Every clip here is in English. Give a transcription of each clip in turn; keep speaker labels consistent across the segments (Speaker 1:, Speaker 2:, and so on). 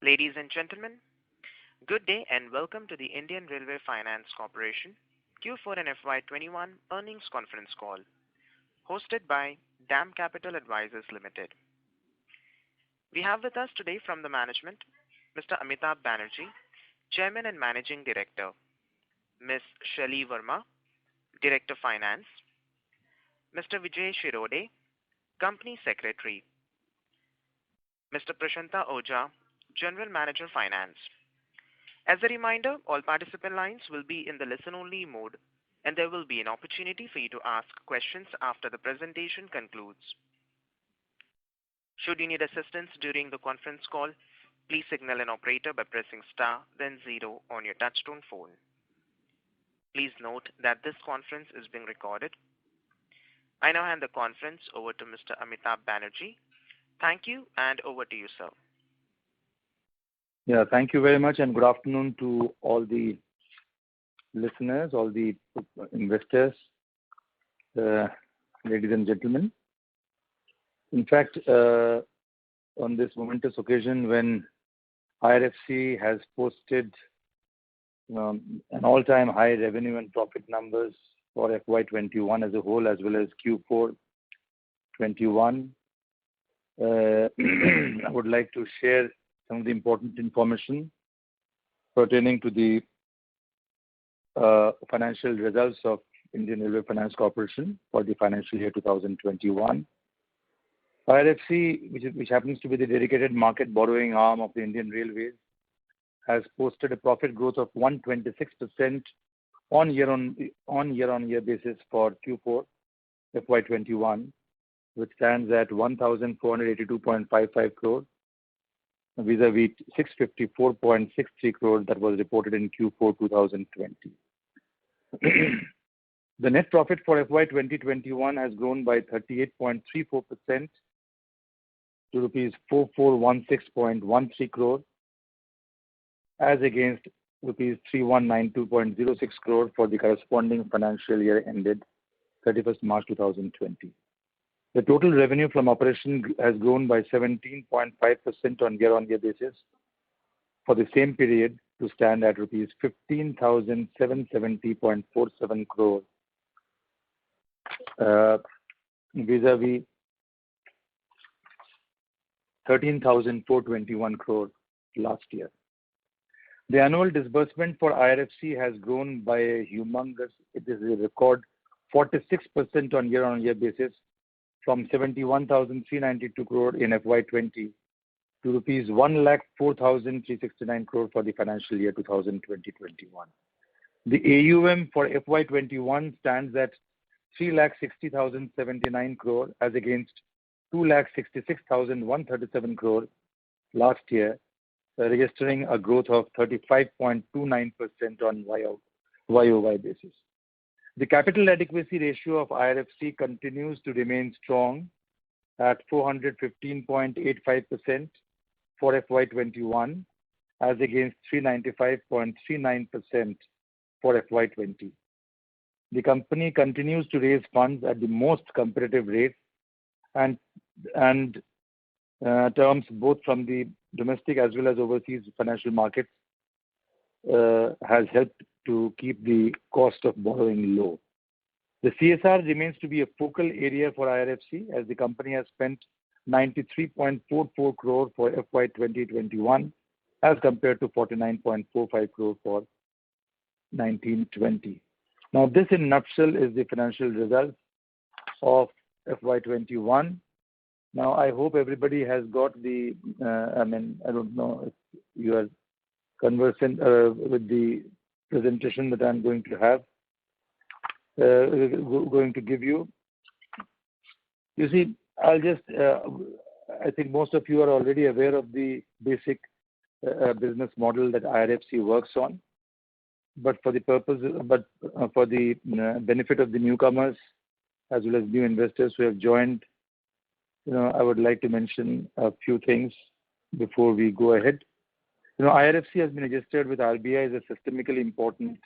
Speaker 1: Ladies and gentlemen, good day and welcome to the Indian Railway Finance Corporation Q4 and FY21 earnings conference call, hosted by DAM Capital Advisors Limited. We have with us today from the management, Mr. Amitabh Banerjee, Chairman and Managing Director, Ms. Shelly Verma, Director Finance, Mr. Vijay Shirode, Company Secretary, Mr. Prashanta Oja, General Manager Finance. As a reminder, all participant lines will be in the listen-only mode, and there will be an opportunity for you to ask questions after the presentation concludes. Should you need assistance during the conference call, please signal an operator by pressing star, then 0 on your touchtone phone. Please note that this conference is being recorded. I now hand the conference over to Mr. Amitabh Banerjee. Thank you, and over to you, sir.
Speaker 2: Yeah, thank you very much, and good afternoon to all the listeners, all the investors, ladies and gentlemen. In fact, on this momentous occasion when IRFC has posted an all-time high revenue and profit numbers for FY21 as a whole, as well as Q4 21, I would like to share some of the important information pertaining to the financial results of Indian Railway Finance Corporation for the financial year 2021. IRFC, which happens to be the dedicated market borrowing arm of the Indian Railways, has posted a profit growth of 126% on year-on-year basis for Q4 FY21, which stands at 1,482.55 crore, vis-a-vis 654.63 crore that was reported in Q4 2020. The net profit for FY 2021 has grown by 38.34% to rupees 4416.13 crore, as against rupees 3192.06 crore for the corresponding financial year ended 31st March 2020. The total revenue from operation has grown by 17.5% on year-on-year basis for the same period to stand at rupees 15,770.47 crore, vis-a-vis 13,421 crore last year. The annual disbursement for IRFC has grown by a humongous, it is a record 46% on year-on-year basis, from 71,392 crore in FY20 to rupees 1,04,369 crore for the financial year 2020-21. The AUM for FY21 stands at 3,60,079 crore as against 2,66,137 crore last year, registering a growth of 35.29% on YOY basis. The capital adequacy ratio of IRFC continues to remain strong at 415.85% for FY21 as against 395.39% for FY20. The company continues to raise funds at the most competitive rates and terms both from the domestic as well as overseas financial markets, has helped to keep the cost of borrowing low. The CSR remains to be a focal area for IRFC, as the company has spent 93.44 crore for FY 2021 as compared to 49.45 crore for 1920. Now, this in nutshell is the financial results of FY21. Now, I hope everybody has got the, I don't know if you are conversant with the presentation that I'm going to have, going to give you. You see, I'll just, I think most of you are already aware of the basic business model that IRFC works on. But for the purpose, for the benefit of the newcomers as well as new investors who have joined, I would like to mention a few things before we go ahead. IRFC has been registered with RBI as a systemically important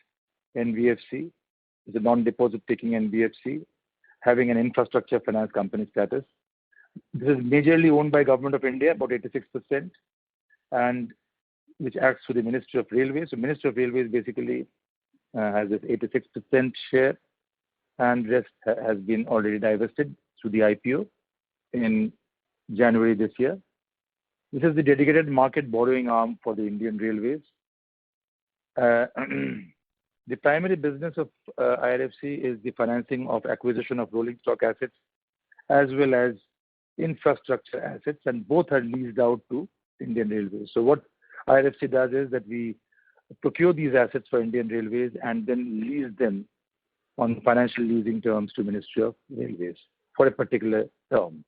Speaker 2: NBFC. It's a non-deposit taking NBFC, having an infrastructure finance company status. This is majorly owned by Government of India, about 86%, and which acts through the Ministry of Railways. So Ministry of Railways basically has this 86% share, and rest has been already divested through the IPO in January this year. This is the dedicated market borrowing arm for the Indian Railways. The primary business of IRFC is the financing of acquisition of rolling stock assets as well as infrastructure assets, and both are leased out to Indian Railways. So what IRFC does is that we procure these assets for Indian Railways and then lease them on financial leasing terms to Ministry of Railways for a particular term.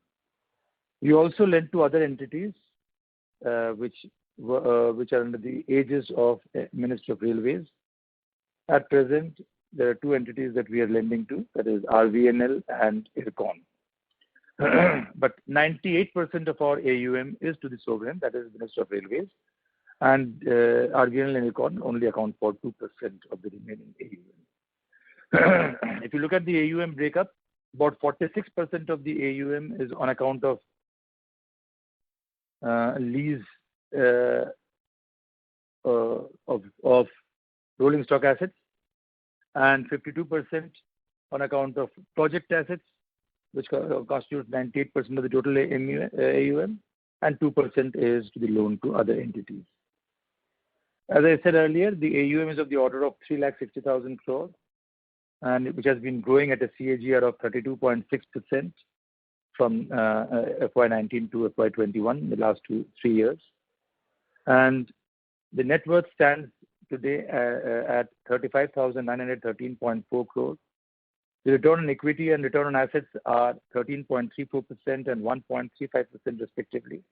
Speaker 2: We also lend to other entities which are under the aegis of Ministry of Railways. At present, there are two entities that we are lending to, that is RVNL and IRCON. But 98% of our AUM is to the sovereign, that is Ministry of Railways, and RVNL and IRCON only account for 2% of the remaining AUM. If you look at the AUM breakup, about 46% of the AUM is on account of lease of rolling stock assets, and 52% on account of project assets, which constitutes 98% of the total AUM, and 2% is to the loan to other entities. As I said earlier, the AUM is of the order of 3,60,000 crore, and which has been growing at a CAGR of 32.6% from FY19 to FY21, the last 3 years. And the net worth stands today at 35,913.4 crore. The return on equity and return on assets are 13.34% and 1.35% respectively.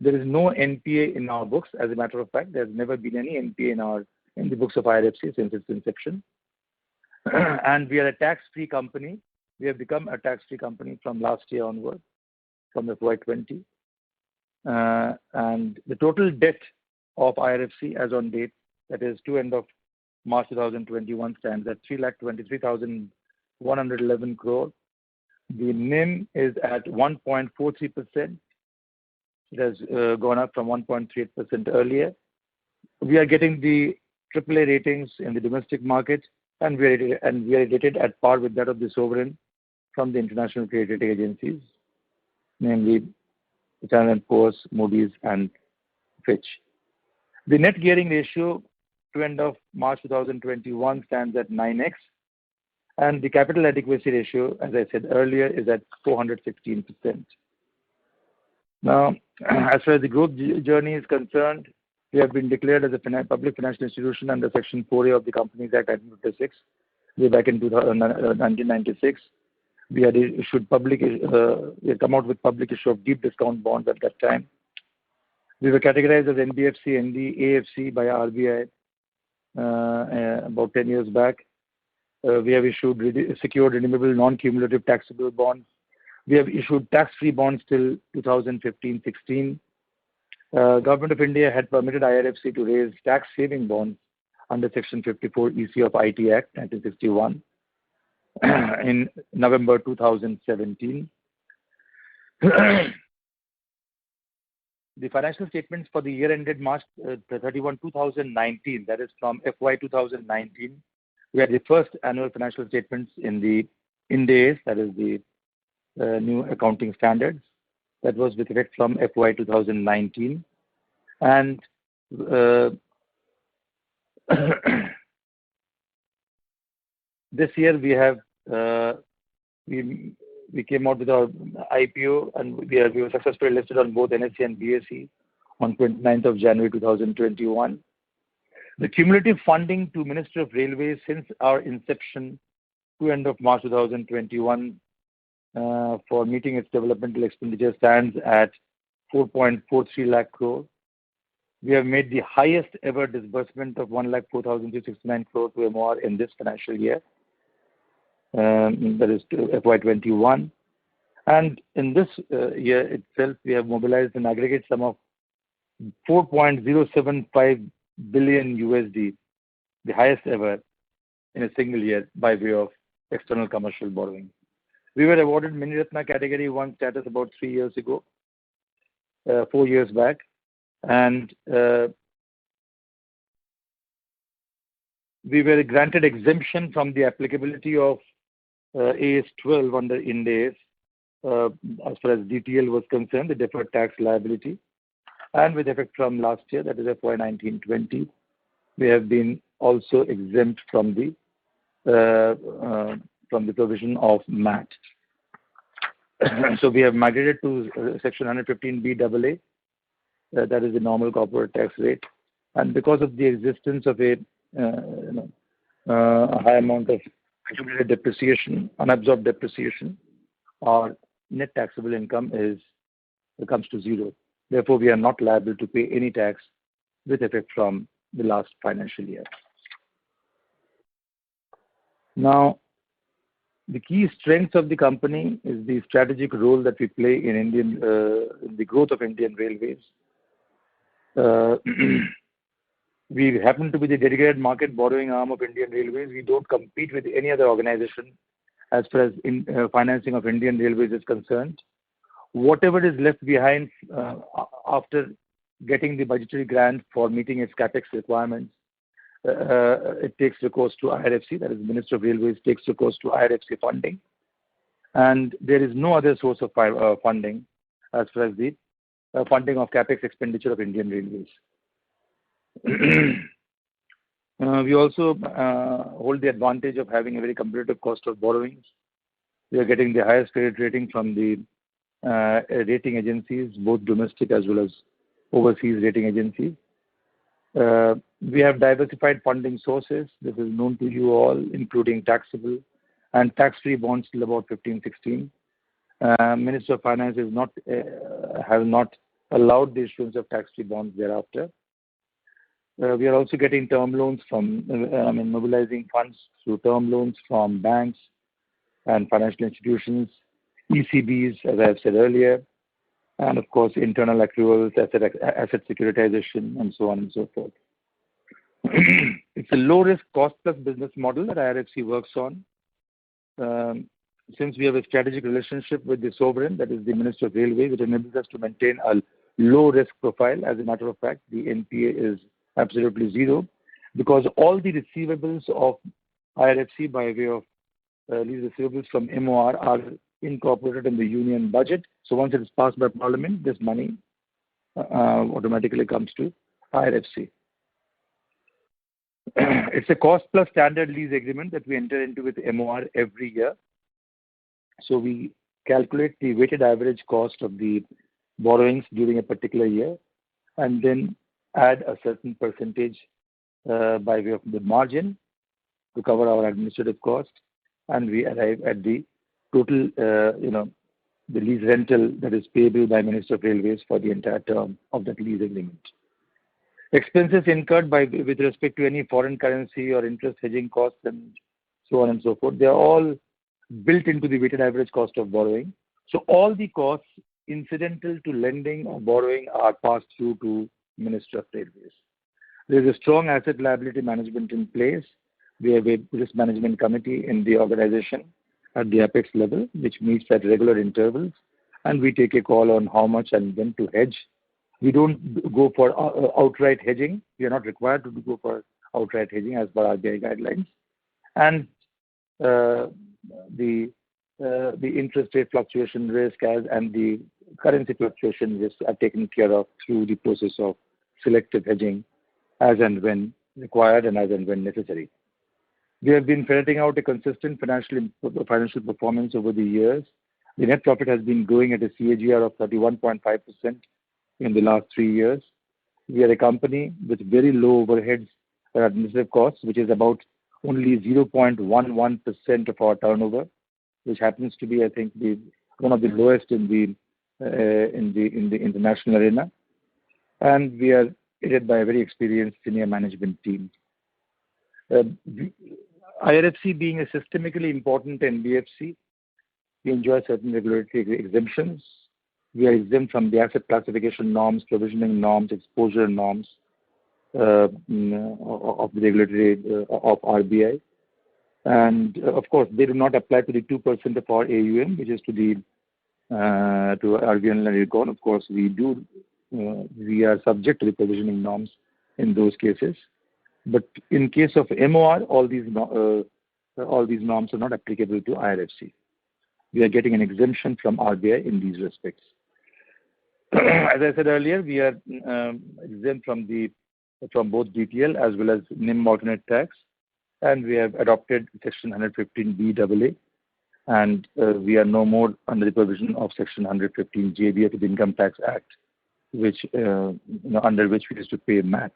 Speaker 2: There is no NPA in our books. As a matter of fact, there's never been any NPA in the books of IRFC since its inception. And we are a tax-free company. We have become a tax-free company from last year onward, from FY20. And the total debt of IRFC as on date, that is to end of March 2021, stands at 3,23,111 crore. The NIM is at 1.43%. It has gone up from 1.38% earlier. We are getting the AAA ratings in the domestic market, and we are rated at par with that of the sovereign from the international credit rating agencies, namely Standard & Poor's, Moody's, and Fitch. The net gearing ratio to end of March 2021 stands at 9x, and the capital adequacy ratio, as I said earlier, is at 416%. Now, as far as the growth journey is concerned, we have been declared as a public financial institution under Section 4A of the Companies Act 1956, way back in 1996. We had issued we had come out with public issue of deep discount bonds at that time. We were categorized as NBFC, ND, AFC by RBI about 10 years back. We have issued secured redeemable non-cumulative taxable bonds. We have issued tax-free bonds till 2015-16. Government of India had permitted IRFC to raise tax-saving bonds under Section 54 EC of IT Act 1961 in November 2017. The financial statements for the year ended March 31, 2019, that is from FY 2019, we had the first annual financial statements in the Ind AS, that is the new accounting standards. That was with effect from FY 2019. And this year we have we came out with our IPO, and we were successfully listed on both NSE and BSE on 29th of January 2021. The cumulative funding to Ministry of Railways since our inception to end of March 2021 for meeting its developmental expenditure stands at 4.43 lakh crore. We have made the highest ever disbursement of 1,04,269 crore to MOR in this financial year. That is to FY21. And in this year itself, we have mobilized an aggregate sum of 4.075 billion USD, the highest ever in a single year by way of external commercial borrowing. We were awarded Mini Ratna Category 1 status about 3 years ago, 4 years back. And we were granted exemption from the applicability of AS 12 under Ind AS as far as DTL was concerned, the deferred tax liability. And with effect from last year, that is FY19-20, we have been also exempt from the provision of MAT. So we have migrated to Section 115B AA, that is the normal corporate tax rate. And because of the existence of a high amount of accumulated depreciation, unabsorbed depreciation, our net taxable income comes to zero. Therefore, we are not liable to pay any tax with effect from the last financial year. Now, the key strengths of the company is the strategic role that we play in the growth of Indian Railways. We happen to be the dedicated market borrowing arm of Indian Railways. We don't compete with any other organization as far as financing of Indian Railways is concerned. Whatever is left behind after getting the budgetary grant for meeting its capex requirements, it takes recourse to IRFC, that is the Minister of Railways takes recourse to IRFC funding. And there is no other source of funding as far as the funding of capex expenditure of Indian Railways. We also hold the advantage of having a very competitive cost of borrowings. We are getting the highest credit rating from the rating agencies, both domestic as well as overseas rating agencies. We have diversified funding sources. This is known to you all, including taxable and tax-free bonds till about 15-16. Minister of Finance has not allowed the issuance of tax-free bonds thereafter. We are also getting term loans from, mobilizing funds through term loans from banks and financial institutions, ECBs, as I have said earlier, and of course, internal accruals, asset securitization, and so on and so forth. It's a low-risk, cost-plus business model that IRFC works on. Since we have a strategic relationship with the sovereign, that is the Minister of Railways, it enables us to maintain a low-risk profile. As a matter of fact, the NPA is absolutely zero, because all the receivables of IRFC by way of these receivables from MOR are incorporated in the union budget. So once it is passed by Parliament, this money automatically comes to IRFC. It's a cost-plus standard lease agreement that we enter into with MOR every year. So we calculate the weighted average cost of the borrowings during a particular year, and then add a certain percentage by way of the margin to cover our administrative cost, and we arrive at the total, the lease rental that is payable by Minister of Railways for the entire term of that lease agreement. Expenses incurred with respect to any foreign currency or interest hedging costs and so on and so forth, they are all built into the weighted average cost of borrowing. So all the costs incidental to lending or borrowing are passed through to Minister of Railways. There is a strong asset liability management in place. We have a risk management committee in the organization at the apex level, which meets at regular intervals, and we take a call on how much and when to hedge. We don't go for outright hedging. We are not required to go for outright hedging as per RBI guidelines. And the interest rate fluctuation risk and the currency fluctuation risk are taken care of through the process of selective hedging as and when required and as and when necessary. We have been ferreting out a consistent financial performance over the years. The net profit has been growing at a CAGR of 31.5% in the last 3 years. We are a company with very low overheads and administrative costs, which is about only 0.11% of our turnover, which happens to be, I think, one of the lowest in the international arena. And we are aided by a very experienced senior management team. IRFC being a systemically important NBFC, we enjoy certain regulatory exemptions. We are exempt from the asset classification norms, provisioning norms, exposure norms of the regulatory of RBI. And of course, they do not apply to the 2% of our AUM, which is to RBI and Recon. Of course, we are subject to the provisioning norms in those cases. But in case of MOR, all these norms are not applicable to IRFC. We are getting an exemption from RBI in these respects. As I said earlier, we are exempt from both DTL as well as NIM alternate tax, and we have adopted Section 115BAA, and we are no more under the provision of Section 115JB of the Income Tax Act, which under which we used to pay MAT.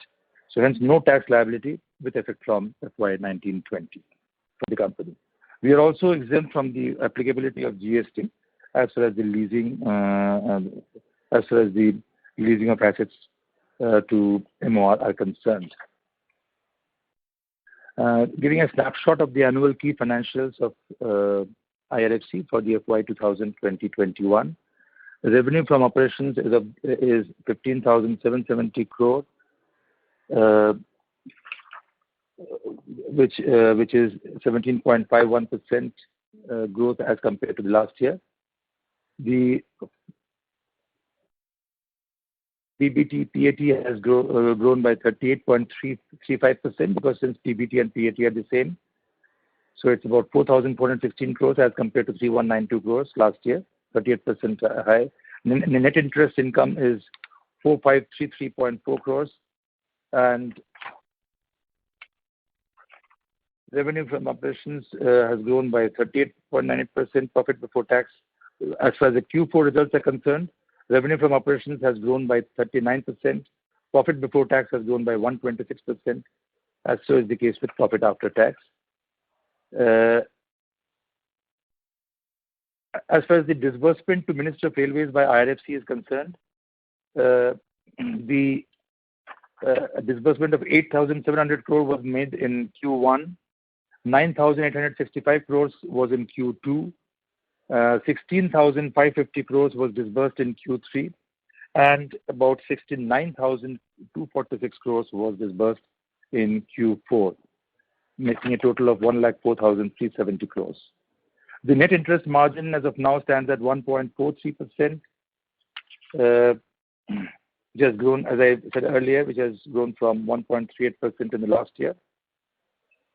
Speaker 2: So hence, no tax liability with effect from FY19-20 for the company. We are also exempt from the applicability of GST as far as the leasing of assets to MOR are concerned. Giving a snapshot of the annual key financials of IRFC for the FY 2020-21. The revenue from operations is 15,770 crore, which is 17.51% growth as compared to the last year. The PBT, PAT has grown by 38.35% because since PBT and PAT are the same. So it's about 4,416 crores as compared to 3,192 crores last year, 38% high. Net interest income is 4,533.4 crores, and revenue from operations has grown by 38.98%. Profit before tax, as far as the Q4 results are concerned, revenue from operations has grown by 39%. Profit before tax has grown by 126%, as so is the case with profit after tax. As far as the disbursement to Minister of Railways by IRFC is concerned, the disbursement of 8,700 crore was made in Q1, 9,865 crores was in Q2, 16,550 crores was disbursed in Q3, and about 69,246 crores was disbursed in Q4, making a total of 1,04,370 crores. The net interest margin as of now stands at 1.43%, which has grown, as I said earlier, which has grown from 1.38% in the last year.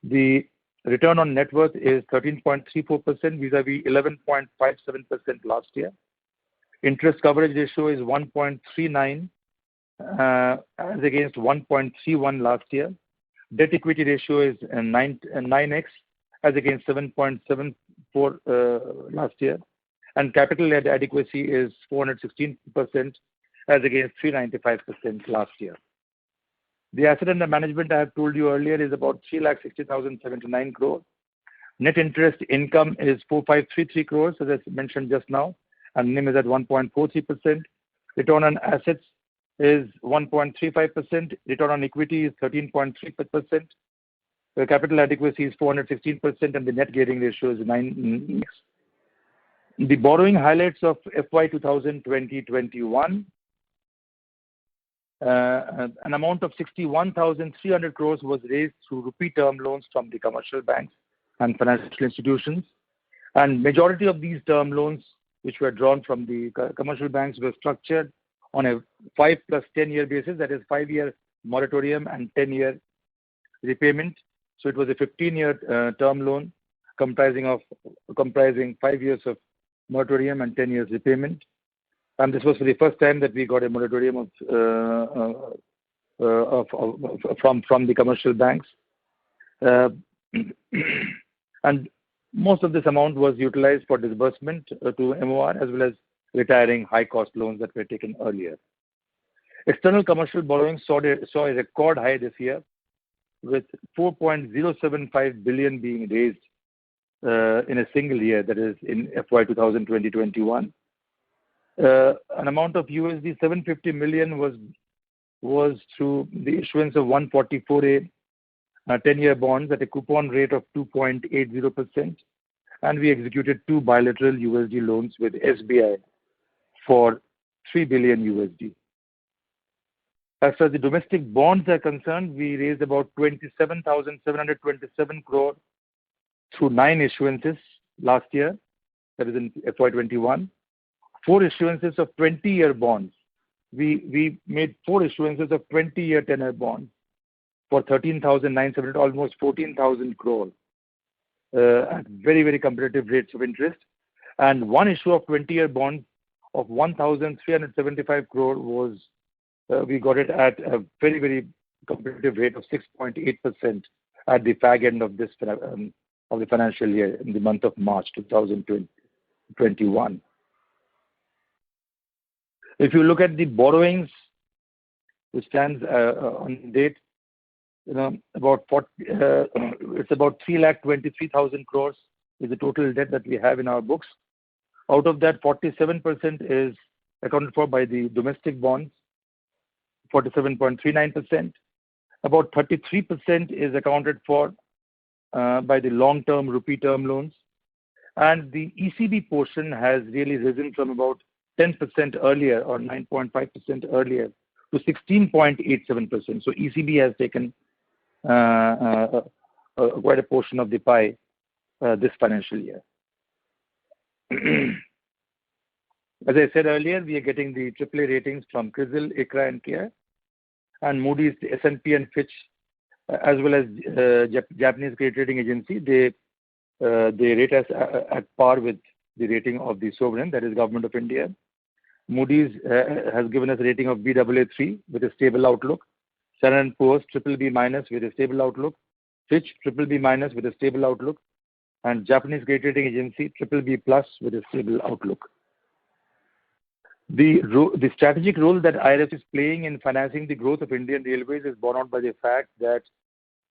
Speaker 2: The return on net worth is 13.34% vis-a-vis 11.57% last year. Interest coverage ratio is 1.39 as against 1.31 last year. Debt equity ratio is 9x as against 7.74 last year. And capital adequacy is 416% as against 395% last year. The asset under management I have told you earlier is about 3,60,079 crore. Net interest income is 4,533 crores, as I mentioned just now, and NIM is at 1.43%. Return on assets is 1.35%. Return on equity is 13.3%. The capital adequacy is 416%, and the net gearing ratio is 9x. The borrowing highlights of FY 2020-21. An amount of 61,300 crores was raised through rupee term loans from the commercial banks and financial institutions. And majority of these term loans, which were drawn from the commercial banks, were structured on a 5 plus 10-year basis, that is 5-year moratorium and 10-year repayment. So it was a 15-year term loan comprising 5 years of moratorium and 10 years repayment. And this was for the first time that we got a moratorium from the commercial banks. And most of this amount was utilized for disbursement to MOR as well as retiring high-cost loans that were taken earlier. External commercial borrowing saw a record high this year, with 4.075 billion being raised in a single year, that is in FY 2020-21. An amount of USD 750 million was through the issuance of 144A 10-year bonds at a coupon rate of 2.80%, and we executed 2 bilateral USD loans with SBI for 3 billion USD. As far as the domestic bonds are concerned, we raised about 27,727 crore through 9 issuances last year, that is in FY21. 4 issuances of 20-year bonds. We made 4 issuances of 20-year tenor bonds for 13,970, almost 14,000 crore at very, very competitive rates of interest. And one issue of 20-year bonds of 1,375 crore was, we got it at a very, very competitive rate of 6.8% at the fag end of this of the financial year in the month of March 2021. If you look at the borrowings, which stands on date, about it's about 3,23,000 crores is the total debt that we have in our books. Out of that, 47% is accounted for by the domestic bonds, 47.39%. About 33% is accounted for by the long-term rupee term loans. And the ECB portion has really risen from about 10% earlier or 9.5% earlier to 16.87%. So ECB has taken quite a portion of the pie this financial year. As I said earlier, we are getting the AAA ratings from CRISIL, ICRA, and CARE, and Moody's, S&P, and Fitch, as well as Japanese credit rating agency. They rate us at par with the rating of the sovereign, that is Government of India. Moody's has given us a rating of Baa3 with a stable outlook. Standard & Poor's BBB- with a stable outlook. Fitch BBB- with a stable outlook. And Japanese credit rating agency BBB+ with a stable outlook. The strategic role that IRFC is playing in financing the growth of Indian Railways is borne out by the fact that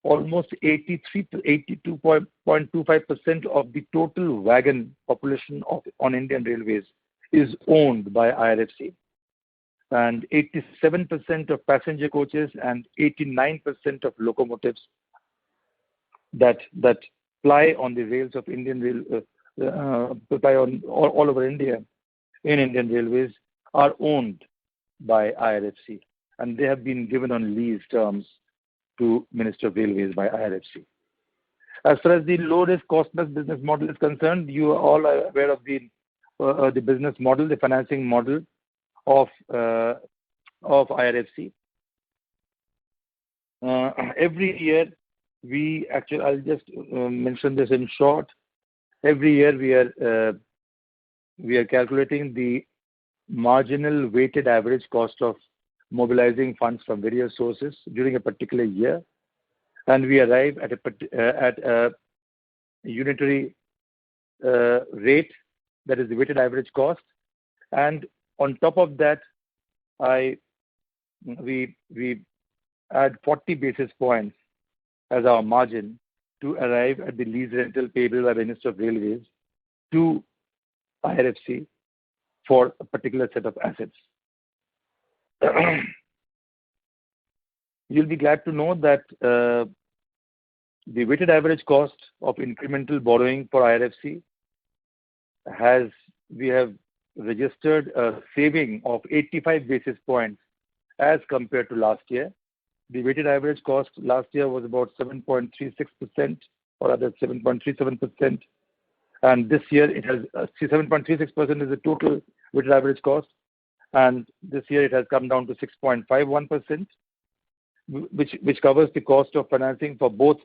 Speaker 2: almost 82.25% of the total wagon population on Indian Railways is owned by IRFC. And 87% of passenger coaches and 89% of locomotives that ply on the rails of Indian Rail, ply on all over India in Indian Railways are owned by IRFC, and they have been given on lease terms to Minister of Railways by IRFC. As far as the low-risk cost-plus business model is concerned, you are all aware of the business model, the financing model of IRFC. Every year, I'll just mention this in short. Every year we are calculating the marginal weighted average cost of mobilizing funds from various sources during a particular year, and we arrive at a unitary rate, that is the weighted average cost, and on top of that, we add 40 basis points as our margin to arrive at the lease rental payable by the Minister of Railways to IRFC for a particular set of assets. You'll be glad to know that the weighted average cost of incremental borrowing for IRFC we have registered a saving of 85 basis points as compared to last year. The weighted average cost last year was about 7.36%, or rather 7.37%. And this year it has 7.36% is the total weighted average cost, and this year it has come down to 6.51%, which covers the cost of financing for both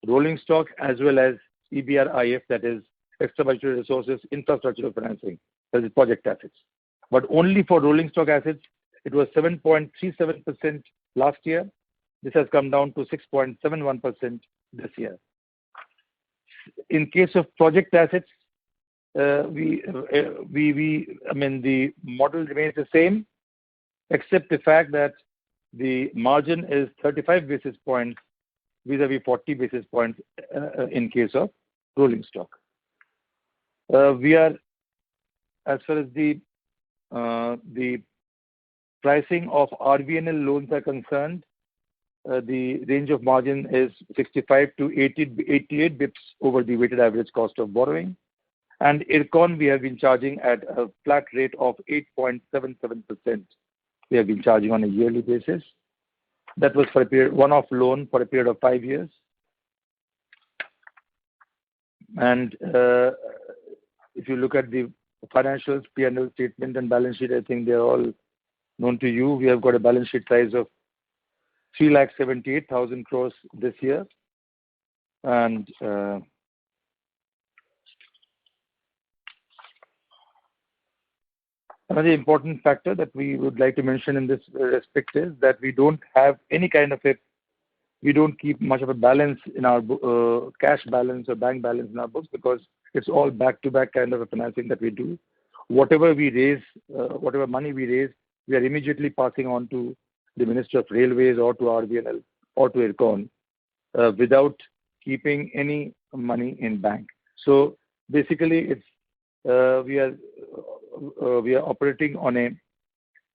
Speaker 2: rolling stock as well as EBRIF, that is extra budgetary resources, infrastructural financing, that is project assets. But only for rolling stock assets, it was 7.37% last year. This has come down to 6.71% this year. In case of project assets, the model remains the same, except the fact that the margin is 35 basis points vis-a-vis 40 basis points in case of rolling stock. We are, as far as the pricing of RVNL loans are concerned, the range of margin is 65 to 88 bips over the weighted average cost of borrowing. And IRCON, we have been charging at a flat rate of 8.77%. We have been charging on a yearly basis. That was for a period, one-off loan for a period of 5 years. And if you look at the financials, P&L statement and balance sheet, I think they're all known to you. We have got a balance sheet size of 3,78,000 crores this year. And another important factor that we would like to mention in this respect is that we don't have any kind of we don't keep much of a balance in our cash balance or bank balance in our books, because it's all back-to-back kind of a financing that we do. Whatever we raise, whatever money we raise, we are immediately passing on to the Minister of Railways or to RVNL or to IRCON without keeping any money in bank. So basically, it's we are operating on a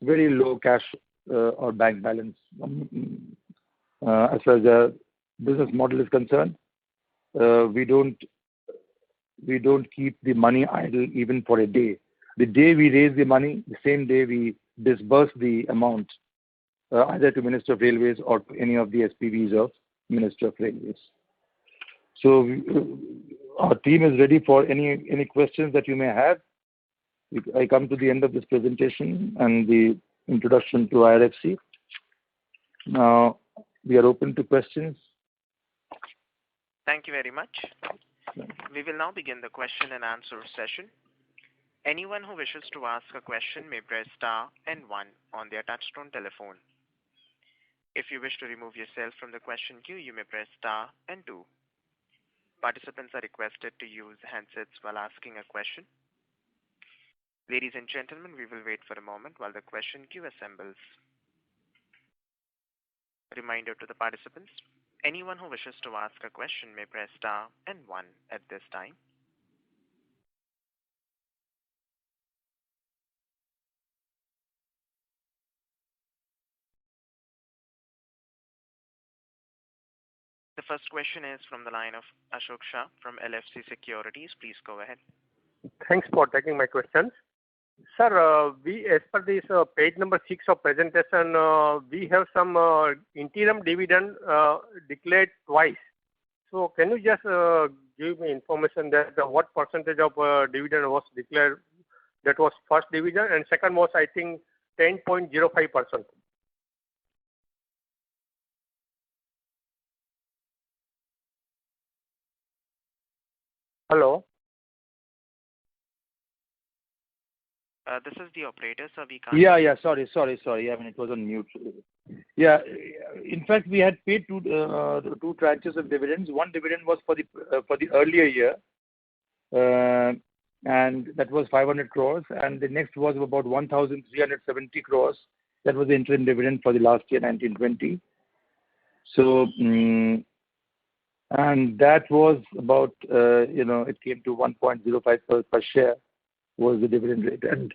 Speaker 2: very low cash or bank balance. As far as the business model is concerned, we don't keep the money idle even for a day. The day we raise the money, the same day we disburse the amount either to Minister of Railways or to any of the SPVs of Minister of Railways. So our team is ready for any questions that you may have. I come to the end of this presentation and the introduction to IRFC. Now we are open to questions.
Speaker 1: Thank you very much. We will now begin the question and answer session. Anyone who wishes to ask a question may press star and 1 on their touchtone telephone. If you wish to remove yourself from the question queue, you may press star and 2. Participants are requested to use handsets while asking a question. Ladies and gentlemen, we will wait for a moment while the question queue assembles. A reminder to the participants, anyone who wishes to ask a question may press star and 1 at this time. The first question is from the line of Ashok Shah from LFC Securities. Please go ahead.
Speaker 3: Thanks for taking my questions. Sir, we, as per this page number 6 of presentation, we have some interim dividend declared twice. So can you just give me information that what percentage of dividend was declared? That was first dividend, and second was, I think, 10.05%. Hello.
Speaker 1: This is the operator, so we can't.
Speaker 2: Yeah. Sorry. I mean, it was on mute. Yeah. In fact, we had paid two tranches of dividends. One dividend was for the earlier year, and that was 500 crores. And the next was about 1,370 crores. That was the interim dividend for the last year, 1920. So, and that was about, it came to 1.05 per share was the dividend rate. And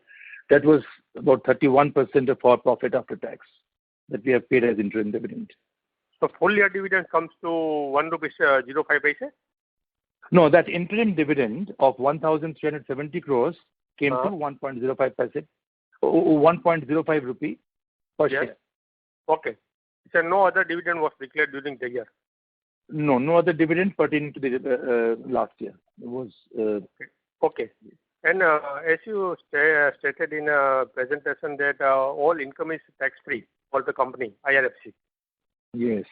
Speaker 2: that was about 31% of our profit after tax that we have paid as interim dividend.
Speaker 3: So full year dividend comes to 1 rupees 05 paise?
Speaker 2: No, that interim dividend of 1,370 crores came to 1.05 paise, 1.05 rupee per share. Okay.
Speaker 3: So no other dividend was declared during the year?
Speaker 2: No other dividend pertaining to the last year. It was
Speaker 3: okay. And as you stated in a presentation that all income is tax-free for the company, IRFC.
Speaker 2: Yes.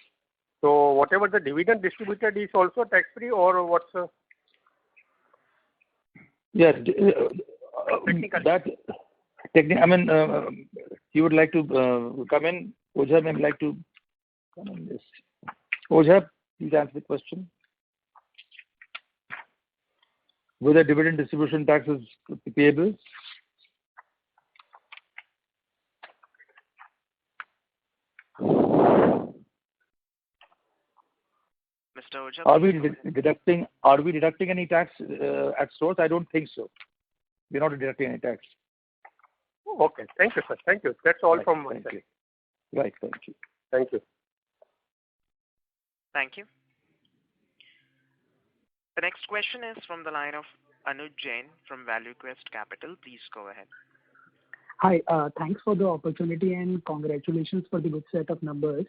Speaker 3: So whatever the dividend distributed is also tax-free, or what's?
Speaker 2: Yes. I mean, you would like to come in? Ojha may like to come on this. Ojha, please answer the question. Whether dividend distribution tax is payable?
Speaker 1: Mr. Ojha,
Speaker 2: Are we deducting any tax at source? I don't think so. We're not deducting any tax.
Speaker 3: Okay. Thank you, sir. Thank you. That's all from my side.
Speaker 2: Right. Thank you.
Speaker 3: Thank you.
Speaker 1: Thank you. The next question is from the line of Anuj Jain from ValueQuest Capital. Please go ahead.
Speaker 4: Hi. Thanks for the opportunity and congratulations for the good set of numbers.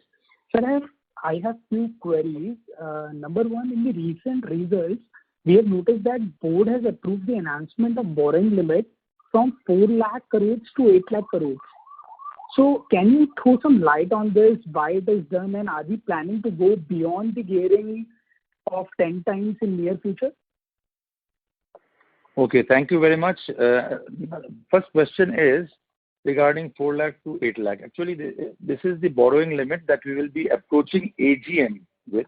Speaker 4: Sir, I have few queries. Number one, in the recent results, we have noticed that board has approved the enhancement of borrowing limit from 4 lakh crores to 8 lakh crores. So can you throw some light on this, why it is done, and are we planning to go beyond the gearing of 10 times in near future?
Speaker 2: Okay, thank you very much. First question is regarding 4 lakh to 8 lakh. Actually, this is the borrowing limit that we will be approaching AGM with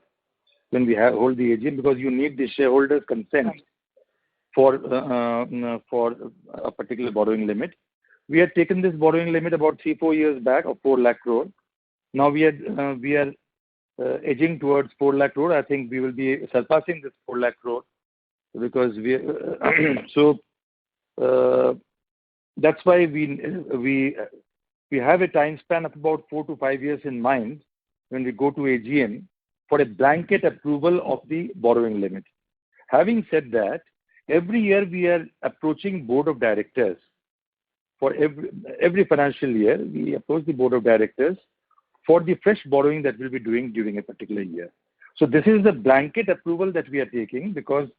Speaker 2: when we hold the AGM, because you need the shareholders' consent for a particular borrowing limit. We had taken this borrowing limit about 3-4 years back of 4 lakh crore. Now we are edging towards 4 lakh crore. I think we will be surpassing this 4 lakh crore because that's why we have a time span of about 4 to 5 years in mind when we go to AGM for a blanket approval of the borrowing limit. Having said that, every year we are approaching board of directors. For every financial year, we approach the board of directors for the fresh borrowing that we'll be doing during a particular year. So this is the blanket approval that we are taking because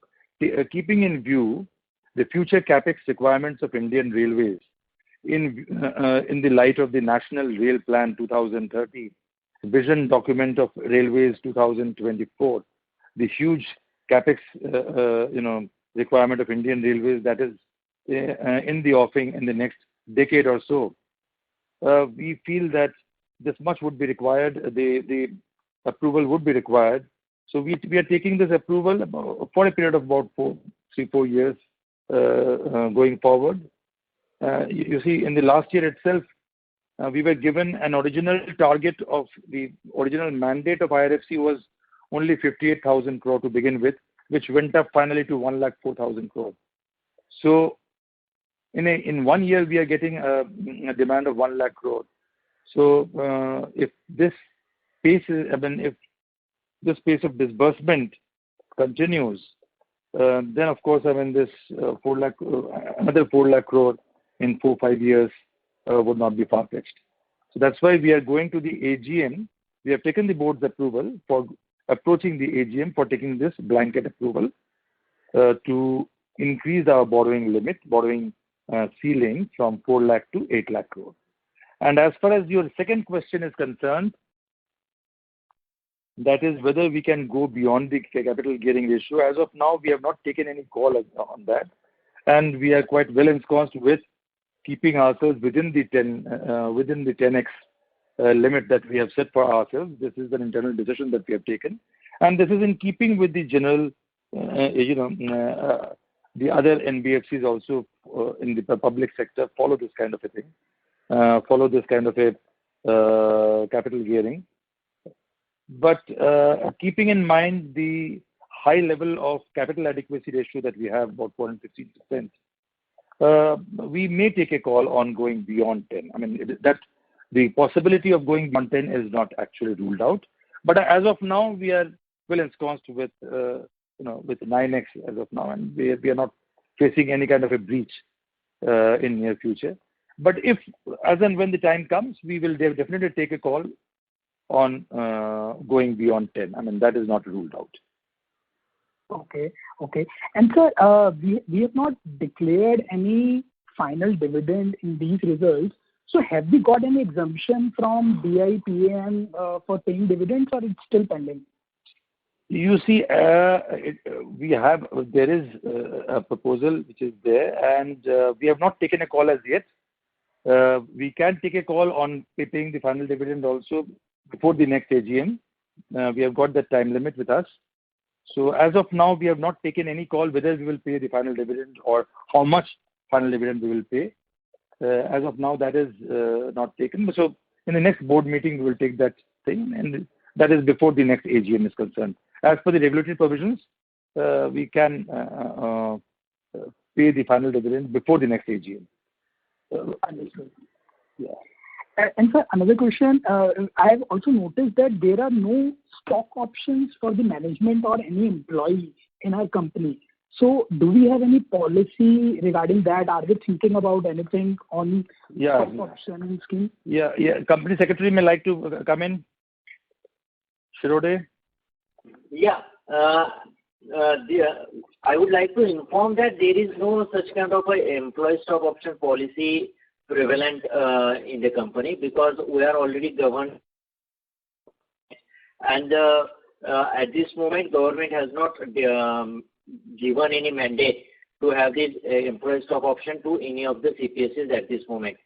Speaker 2: keeping in view the future capex requirements of Indian Railways in the light of the National Rail Plan 2030, Vision Document of Railways 2024, the huge capex requirement of Indian Railways that is in the offing in the next decade or so, we feel that this much would be required, the approval would be required. So we are taking this approval for a period of about 3-4 years going forward. You see, in the last year itself, we were given an original target of the original mandate of IRFC was only 58,000 crore to begin with, which went up finally to 1,04,000 crore. So in 1 year, we are getting a demand of 1 lakh crore. So if this pace if this pace of disbursement continues, then of course, this 4 lakh, another 4 lakh crore in 4-5 years would not be far-fetched. So that's why we are going to the AGM. We have taken the board's approval for approaching the AGM for taking this blanket approval to increase our borrowing limit, borrowing ceiling from 4 lakh to 8 lakh crore. And as far as your second question is concerned, that is whether we can go beyond the capital gearing ratio. As of now, we have not taken any call on that, and we are quite well ensconced with keeping ourselves within the 10x limit that we have set for ourselves. This is an internal decision that we have taken, and this is in keeping with the general, the other NBFCs also in the public sector follow this kind of a thing, follow this kind of a capital gearing. But keeping in mind the high level of capital adequacy ratio that we have, about 415%, we may take a call on going beyond 10. That the possibility of going beyond 10 is not actually ruled out. But as of now, we are well ensconced with 9x as of now, and we are not facing any kind of a breach in near future. But if, as and when the time comes, we will definitely take a call on going beyond 10. That is not ruled out.
Speaker 4: Okay. And sir, we have not declared any final dividend in these results. So have we got any exemption from DIPAM for paying dividends, or it's still pending?
Speaker 2: You see, there is a proposal which is there, and we have not taken a call as yet. We can take a call on paying the final dividend also before the next AGM. We have got that time limit with us. So as of now, we have not taken any call whether we will pay the final dividend or how much final dividend we will pay. As of now, that is not taken. So in the next board meeting, we will take that thing, and that is before the next AGM is concerned. As per the regulatory provisions, we can pay the final dividend before the next AGM.
Speaker 4: Understood. Yeah. And sir, another question. I have also noticed that there are no stock options for the management or any employee in our company. So do we have any policy regarding that? Are we thinking about anything on stock option scheme?
Speaker 2: Yeah. Company Secretary may like to come in. Shirode?
Speaker 5: Yeah. I would like to inform that there is no such kind of a employee stock option policy prevalent in the company because we are already governed, and at this moment government has not given any mandate to have this employee stock option to any of the CPSEs at this moment.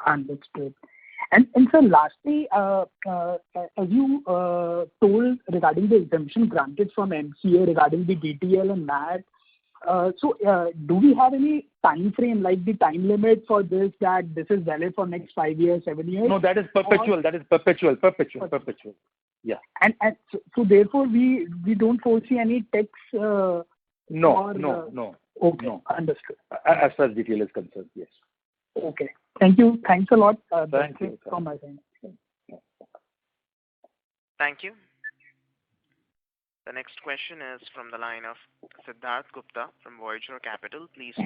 Speaker 4: Understood. And sir, lastly, as you told regarding the exemption granted from MCA regarding the DTL and MAT, so do we have any time frame, like the time limit for this, that this is valid for next 5 years, 7 years?
Speaker 2: No, that is perpetual. That is perpetual. Yeah.
Speaker 4: And so therefore we don't foresee any tax.
Speaker 2: No.
Speaker 4: Okay.
Speaker 2: No.
Speaker 4: Understood.
Speaker 2: As far as DTL is concerned, yes.
Speaker 4: Okay. Thank you. Thanks a lot.
Speaker 2: Thank you.
Speaker 4: From my side.
Speaker 1: Thank you. The next question is from the line of Siddharth Gupta from Voyager Capital. Please go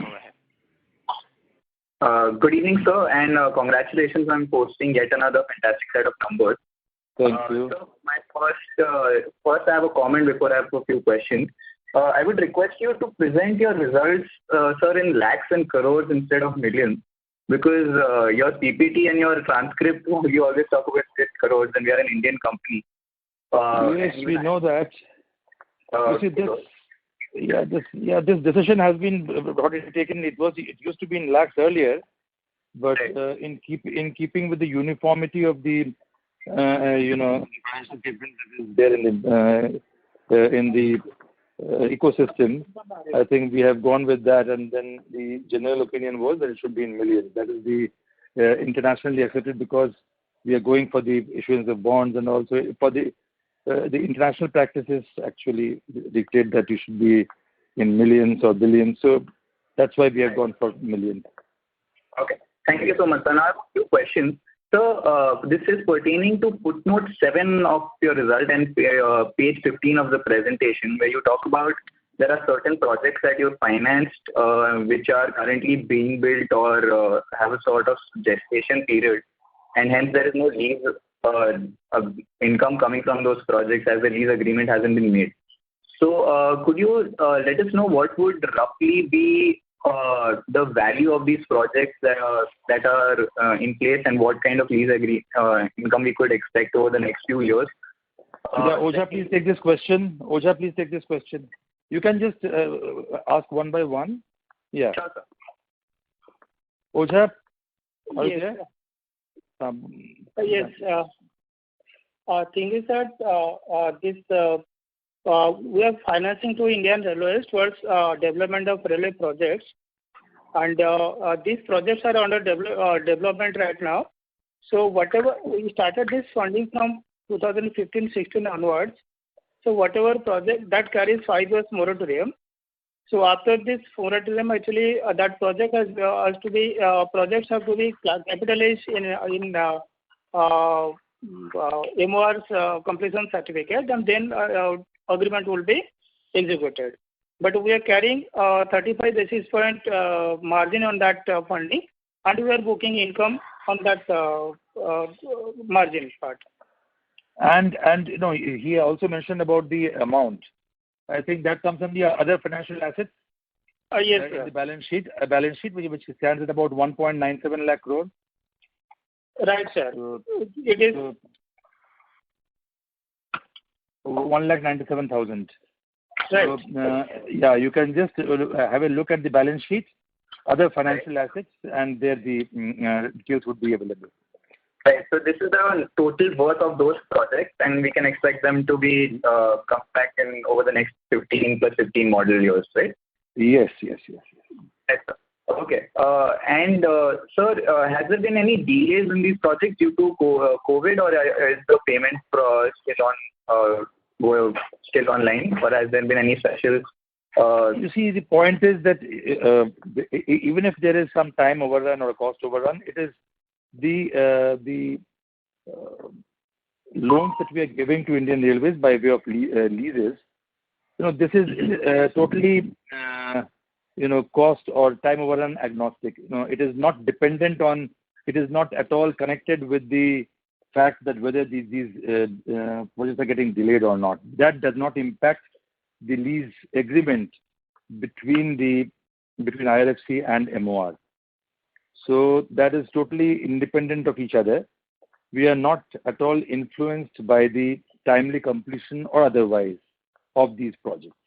Speaker 1: ahead.
Speaker 6: Good evening, sir, and congratulations on posting yet another fantastic set of numbers.
Speaker 2: Thank you.
Speaker 6: So my first I have a comment before I have a few questions. I would request you to present your results, sir, in lakhs and crores instead of millions, because your PPT and your transcript, you always talk about crores, and we are an Indian company.
Speaker 2: Yes, we know that. You see, this decision has been taken. It used to be in lakhs earlier, but in keeping with the uniformity of the financial statement that is there in the ecosystem, I think we have gone with that, and then the general opinion was that it should be in millions. That is the internationally accepted, because we are going for the issuance of bonds, and also for the international practices actually dictate that you should be in millions or billions. So that's why we have gone for millions.
Speaker 6: Okay. Thank you so much. And I have a few questions. So this is pertaining to footnote 7 of your result and page 15 of the presentation, where you talk about there are certain projects that you financed which are currently being built or have a sort of gestation period, and hence there is no lease income coming from those projects as the lease agreement hasn't been made. So could you let us know what would roughly be the value of these projects that are in place, and what kind of lease income we could expect over the next few years?
Speaker 2: Oja, please take this question. You can just ask one by one. Yeah.
Speaker 6: Sure, sir.
Speaker 2: Oja, are you
Speaker 7: Yes.
Speaker 2: there?
Speaker 7: Yes. Thing is that we are financing to Indian Railways towards development of railway projects, and these projects are under development right now. So whatever we started this funding from 2015-16 onwards. So whatever project that carries 5 years moratorium. So after this moratorium, actually that project projects have to be capitalized in MOR's completion certificate, and then agreement will be executed. But we are carrying 35 basis point margin on that funding, and we are booking income on that margin part.
Speaker 2: And he also mentioned about the amount. I think that comes from the other financial assets.
Speaker 7: Yes,
Speaker 2: right,
Speaker 7: sir.
Speaker 2: in the balance sheet, which stands at about 1.97 lakh crore.
Speaker 7: Right, sir.
Speaker 2: So,
Speaker 7: It is
Speaker 2: 1,97,000.
Speaker 7: right.
Speaker 2: So, you can just have a look at the balance sheet, other financial assets, and there the details would be available.
Speaker 6: Right. So this is the total worth of those projects, and we can expect them to be come back in over the next 15 plus 15 model years, right?
Speaker 2: Yes.
Speaker 6: Yes, sir. Okay. And sir, has there been any delays in these projects due to COVID, or is the payment still online, or has there been any special?
Speaker 2: You see, the point is that even if there is some time overrun or a cost overrun, it is the loans that we are giving to Indian Railways by way of leases. This is totally cost or time overrun agnostic. It is not dependent on. It is not at all connected with the fact that whether these projects are getting delayed or not. That does not impact the lease agreement between the between IRFC and MOR. So that is totally independent of each other. We are not at all influenced by the timely completion or otherwise of these projects,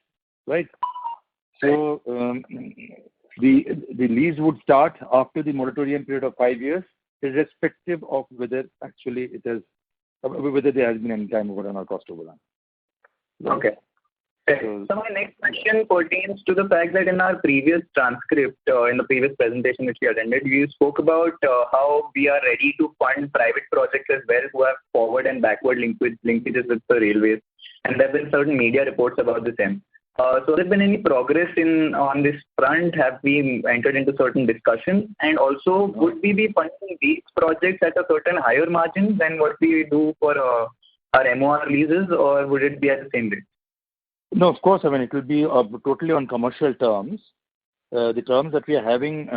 Speaker 2: right? So the lease would start after the moratorium period of 5 years, irrespective of whether actually it is whether there has been any time overrun or cost overrun.
Speaker 6: Okay. So my next question pertains to the fact that in our previous transcript, in the previous presentation which we attended, we spoke about how we are ready to fund private projects as well who have forward and backward linkages with the railways. And there have been certain media reports about the same. So has there been any progress on this front? Have we entered into certain discussions? And also, would we be funding these projects at a certain higher margin than what we do for our MOR leases, or would it be at the same rate?
Speaker 2: No, of course. I mean, it will be totally on commercial terms. The terms that we are having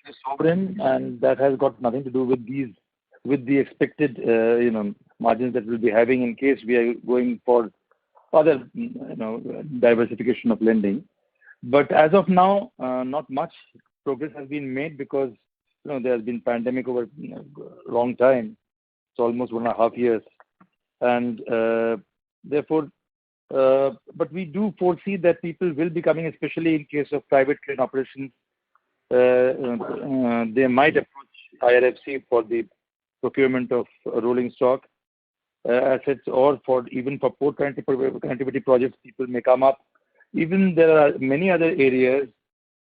Speaker 2: is sovereign, and that has got nothing to do with the expected, margins that we'll be having in case we are going for other, diversification of lending. But as of now, not much progress has been made because, there has been pandemic over a long time. It's almost 1.5 years, and therefore. But we do foresee that people will be coming, especially in case of private train operations. They might approach IRFC for the procurement of rolling stock assets, or even for port connectivity projects. People may come up. Even there are many other areas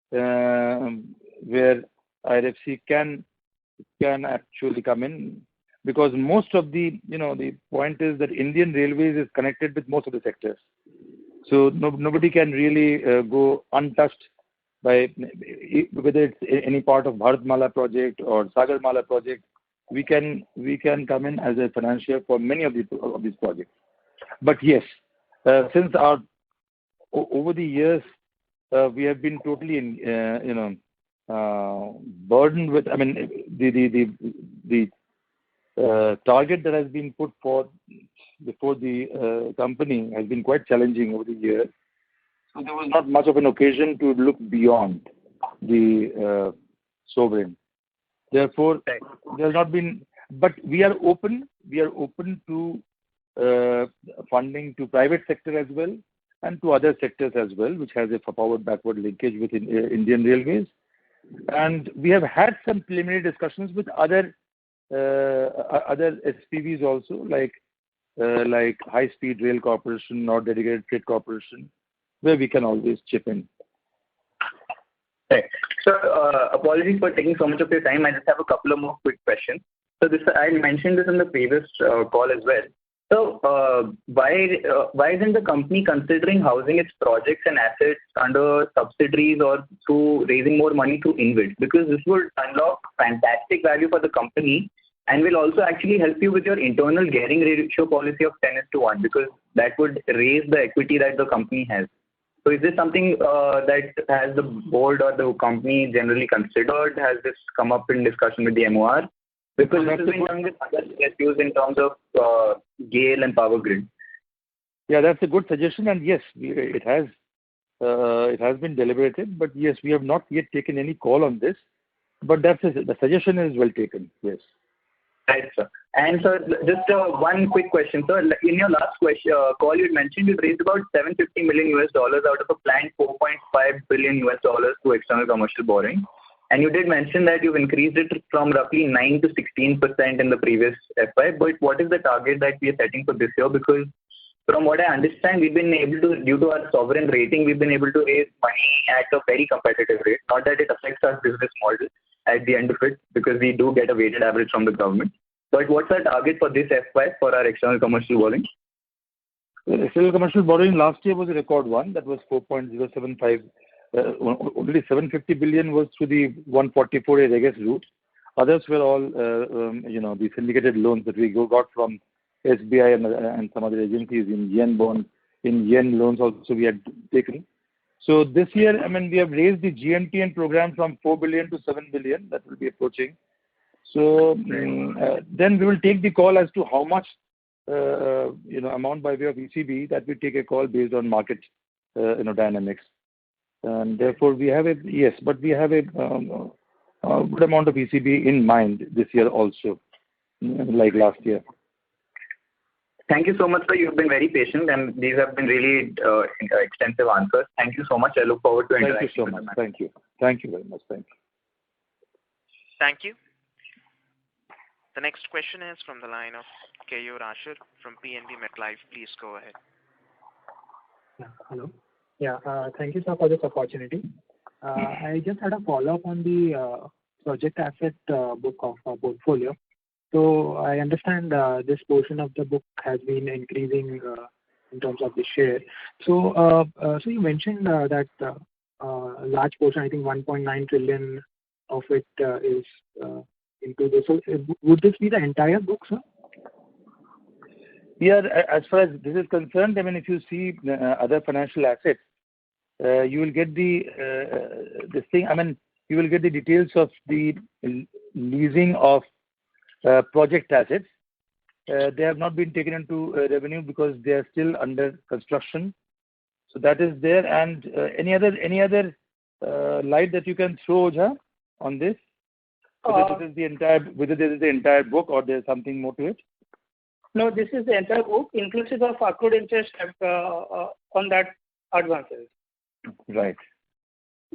Speaker 2: where IRFC can actually come in. Because most of the point is that Indian Railways is connected with most of the sectors. So nobody can really go untouched by, whether it's any part of Bharatmala project or Sagarmala project. We can come in as a financier for many of these projects. But yes, since over the years, we have been totally burdened with, I mean, the target that has been put before the company has been quite challenging over the years. So there was not much of an occasion to look beyond the sovereign. Therefore, there has not been. But we are open. We are open to funding to private sector as well and to other sectors as well, which has a forward backward linkage with Indian Railways. And we have had some preliminary discussions with other SPVs also, like High Speed Rail Corporation or Dedicated Freight Corporation, where we can always chip in.
Speaker 6: Okay. So apologies for taking so much of your time. I just have a couple of more quick questions. So I mentioned this in the previous call as well. So why isn't the company considering housing its projects and assets under subsidiaries or through raising more money through InvIT? Because this would unlock fantastic value for the company and will also actually help you with your internal gearing ratio policy of 10:1, because that would raise the equity that the company has. So is this something that has the board or the company generally considered? Has this come up in discussion with the MOR? Because this has been done with other issues in terms of GAIL and Power Grid.
Speaker 2: Yeah, that's a good suggestion, and yes, it has been deliberated, but yes, we have not yet taken any call on this. But the suggestion is well taken. Yes.
Speaker 6: Right, sir. And so just one quick question, sir. In your last call, you mentioned you raised about $750 million out of a planned $4.5 billion to external commercial borrowing. And you did mention that you've increased it from roughly 9 to 16% in the previous FY. But what is the target that we are setting for this year? Because from what I understand, we've been able to, due to our sovereign rating, we've been able to raise money at a very competitive rate. Not that it affects our business model at the end of it, because we do get a weighted average from the government. But what's our target for this FY for our external commercial borrowing?
Speaker 2: Well, external commercial borrowing last year was a record one. That was 4.075. Only 750 billion was through the 144 I guess route. Others were all, the syndicated loans that we got from SBI and some other agencies in yen bond, in yen loans also we had taken. So this year, I mean, we have raised the GMTN program from 4 billion to 7 billion. That will be approaching. So then we will take the call as to how much, amount by way of ECB. That we take a call based on market, dynamics. And therefore, we have a good amount of ECB in mind this year also, like last year.
Speaker 6: Thank you so much, sir. You've been very patient, and these have been really extensive answers. Thank you so much. I look forward to interacting.
Speaker 2: Thank you so much. Thank you. Thank you very much. Thank you.
Speaker 1: Thank you. The next question is from the line of K.U. Rashid from PNB MetLife. Please go ahead.
Speaker 4: Yeah, hello. Yeah, thank you, sir, for this opportunity. I just had a follow-up on the project asset book of portfolio. So I understand this portion of the book has been increasing in terms of the share. So you mentioned that large portion, I think 1.9 trillion of it is into this. So would this be the entire book, sir?
Speaker 2: Yeah, as far as this is concerned, I mean, if you see other financial assets, you will get the this thing. I mean, you will get the details of the leasing of project assets. They have not been taken into revenue because they are still under construction. So that is there. And any other light that you can throw, Ojha, on this? Whether this is the entire book or there's something more to it?
Speaker 7: No, this is the entire book, inclusive of accrued interest on that advances.
Speaker 2: Right.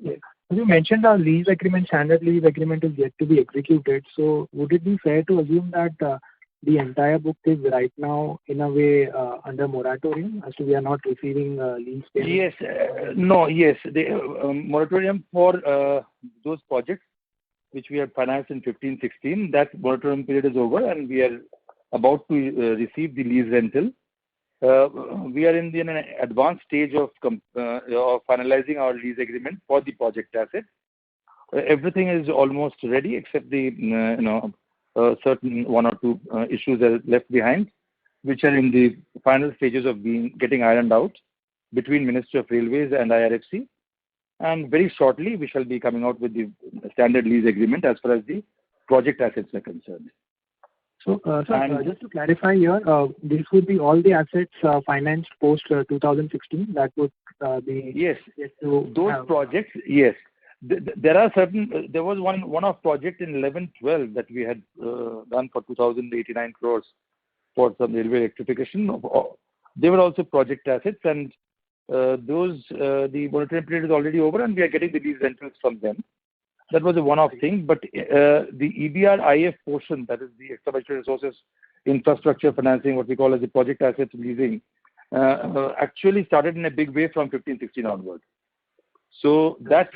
Speaker 4: Yeah. You mentioned our lease agreement, standard lease agreement is yet to be executed. So would it be fair to assume that the entire book is right now in a way under moratorium, as to we are not receiving lease payments?
Speaker 2: Yes. The moratorium for those projects which we have financed in 15-16, that moratorium period is over and we are about to receive the lease rental. We are in an advanced stage of finalizing our lease agreement for the project asset. Everything is almost ready except the certain one or two issues are left behind, which are in the final stages of getting ironed out between Ministry of Railways and IRFC. And very shortly, we shall be coming out with the standard lease agreement as far as the project assets are concerned.
Speaker 4: So, sir, just to clarify here, this would be all the assets financed post 2016 that would be...
Speaker 2: Yes, those projects, yes. There are certain, there was one-off project in 11-12 that we had done for 2,089 crores for some railway electrification. They were also project assets, and the moratorium period is already over and we are getting the lease rentals from them. That was a one-off thing, but the EBR-IF portion, that is the extra resources infrastructure financing, what we call as the project assets leasing, actually started in a big way from 15-16 onward. So that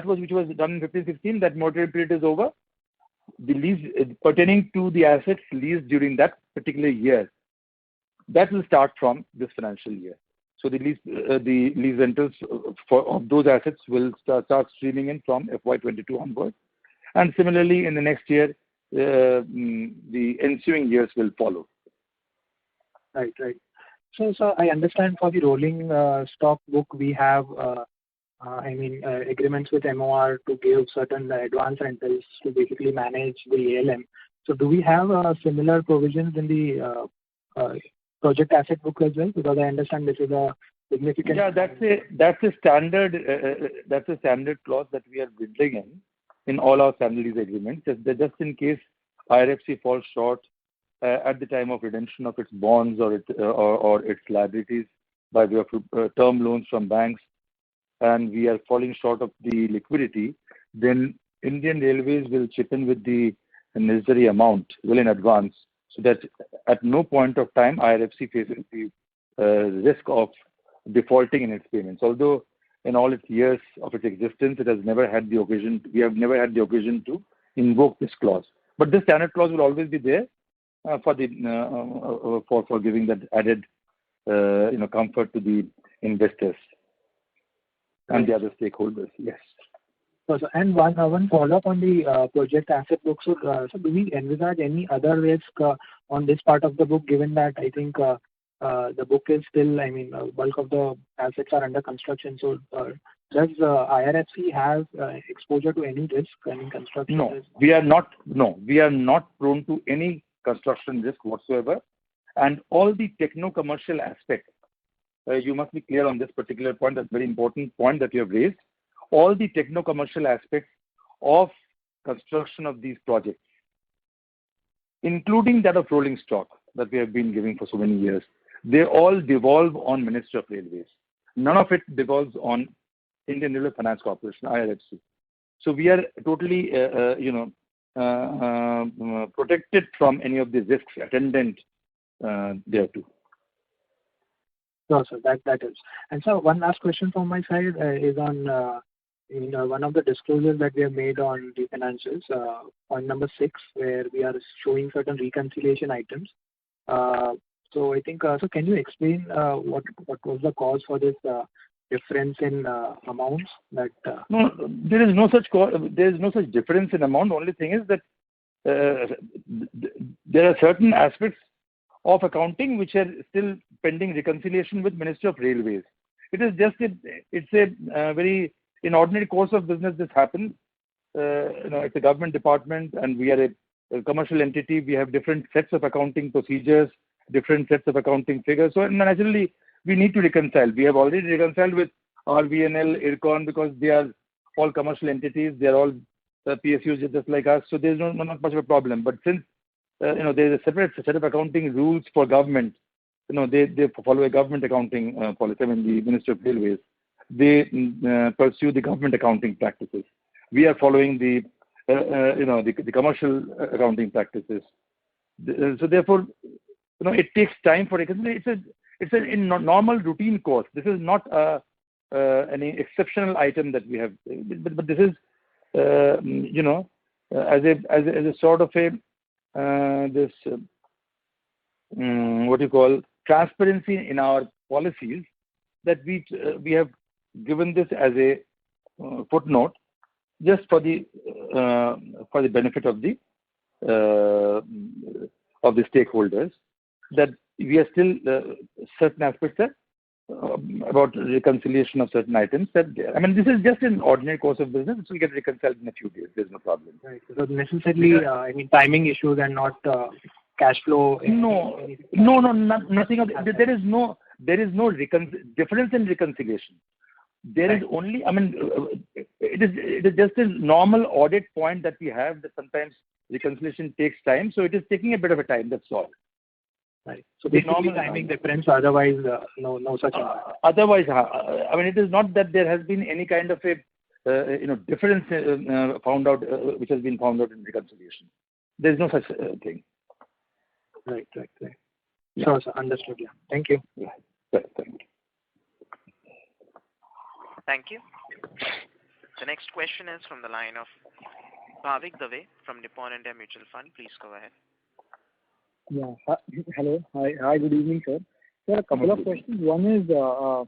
Speaker 2: was which was done in 15-16, that moratorium period is over. The lease pertaining to the assets leased during that particular year, that will start from this financial year. So the lease rentals of those assets will start streaming in from FY22 onward. And similarly, in the next year, the ensuing years will follow.
Speaker 4: Right. So I understand for the rolling stock book, we have, agreements with MOR to give certain advance rentals to basically manage the ALM. So do we have similar provisions in the project asset book as well? Because I understand this is a significant...
Speaker 2: Yeah, that's a standard clause that we are building in all our standard lease agreements. Just in case IRFC falls short at the time of redemption of its bonds or its liabilities by way of term loans from banks, and we are falling short of the liquidity, then Indian Railways will chip in with the necessary amount well in advance, so that at no point of time IRFC faces the risk of defaulting in its payments. Although in all its years of its existence, we have never had the occasion to invoke this clause. But this standard clause will always be there for giving that added comfort to the investors and the other stakeholders. Yes.
Speaker 4: And one follow-up on the project asset book. So do we envisage any other risk on this part of the book, given that I think the book is still, bulk of the assets are under construction. So does IRFC have exposure to any risk, any construction risk?
Speaker 2: We are not prone to any construction risk whatsoever. And all the techno-commercial aspects you must be clear on this particular point. That's a very important point that you have raised. All the techno-commercial aspects of construction of these projects, including that of rolling stock that we have been giving for so many years, they all devolve on Ministry of Railways. None of it devolves on Indian Railway Finance Corporation, IRFC. So we are totally, protected from any of the risks attendant thereto.
Speaker 4: No, sir, that is. And so one last question from my side is on one of the disclosures that we have made on the financials, point number 6, where we are showing certain reconciliation items. So I think, so can you explain what was the cause for this difference in amounts? That
Speaker 2: No, there is no such difference in amount. Only thing is that there are certain aspects of accounting which are still pending reconciliation with Ministry of Railways. It is just it's a very in ordinary course of business. This happens. It's a government department, and we are a commercial entity. We have different sets of accounting procedures, different sets of accounting figures. So naturally, we need to reconcile. We have already reconciled with RVNL, IRCON, because they are all commercial entities. They are all PSUs just like us. So there's not much of a problem. But since there is a separate set of accounting rules for government, they follow a government accounting policy. I mean, the Ministry of Railways, they pursue the government accounting practices. We are following the commercial accounting practices. So therefore, it takes time for reconciliation. It's a normal routine course. This is not any exceptional item that we have, but this is as a sort of a what you call transparency in our policies, that we have given this as a footnote just for the benefit of the stakeholders, that we are still certain aspects about reconciliation of certain items that I mean, this is just an ordinary course of business. It will get reconciled in a few days. There's no problem.
Speaker 4: Right. So necessarily, timing issues and not cash flow.
Speaker 2: No, nothing of that. There is no difference in reconciliation. There is only, I mean, it is just a normal audit point that we have, that sometimes reconciliation takes time. So it is taking a bit of a time. That's all.
Speaker 4: Right. So the normal timing difference. Otherwise, no such.
Speaker 2: Otherwise, I mean, it is not that there has been any kind of a difference found out which has been found out in reconciliation. There is no such thing.
Speaker 4: Right.
Speaker 2: Yeah.
Speaker 4: Sure, sir. Understood. Yeah. Thank you.
Speaker 2: Yeah. Right. Thank you.
Speaker 1: Thank you. The next question is from the line of Bhavik Dave from Nippon India Mutual Fund. Please go ahead.
Speaker 8: Yeah. Hello. Hi. Good evening, sir. Sir, a couple of questions. One is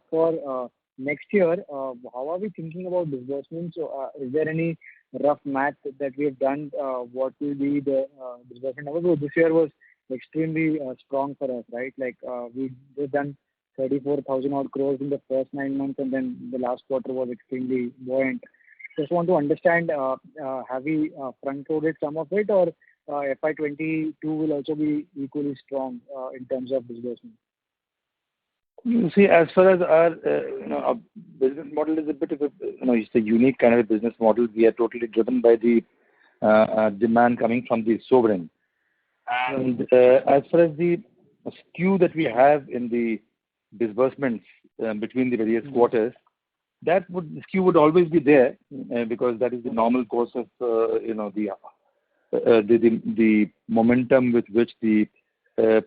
Speaker 8: for next year, how are we thinking about disbursements? Is there any rough math that we have done? What will be the disbursement number? This year was extremely strong for us, right? Like we've done 34,000 odd crores in the first 9 months, and then the last quarter was extremely buoyant. Just want to understand, have we front-loaded some of it, or FY22 will also be equally strong in terms of disbursement?
Speaker 2: You see, as far as our business model is a bit of a, it's a unique kind of a business model. We are totally driven by the demand coming from the sovereign. And as far as the skew that we have in the disbursements between the various quarters, the skew would always be there because that is the normal course of the momentum with which the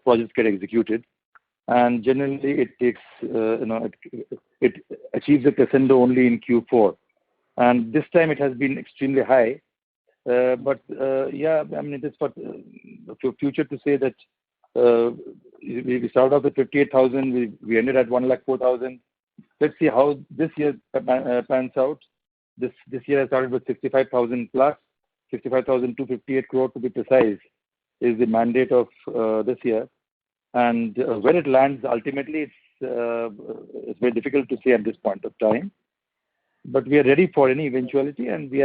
Speaker 2: projects get executed, and generally it takes it achieves a crescendo only in Q4, and this time it has been extremely high. But yeah, I mean, it is for future to say that we started off with 58,000, we ended at 104,000. Let's see how this year pans out. This year I started with 65,000 plus, 65,258 crore to be precise, is the mandate of this year. And where it lands ultimately, it's very difficult to say at this point of time. But we are ready for any eventuality, and we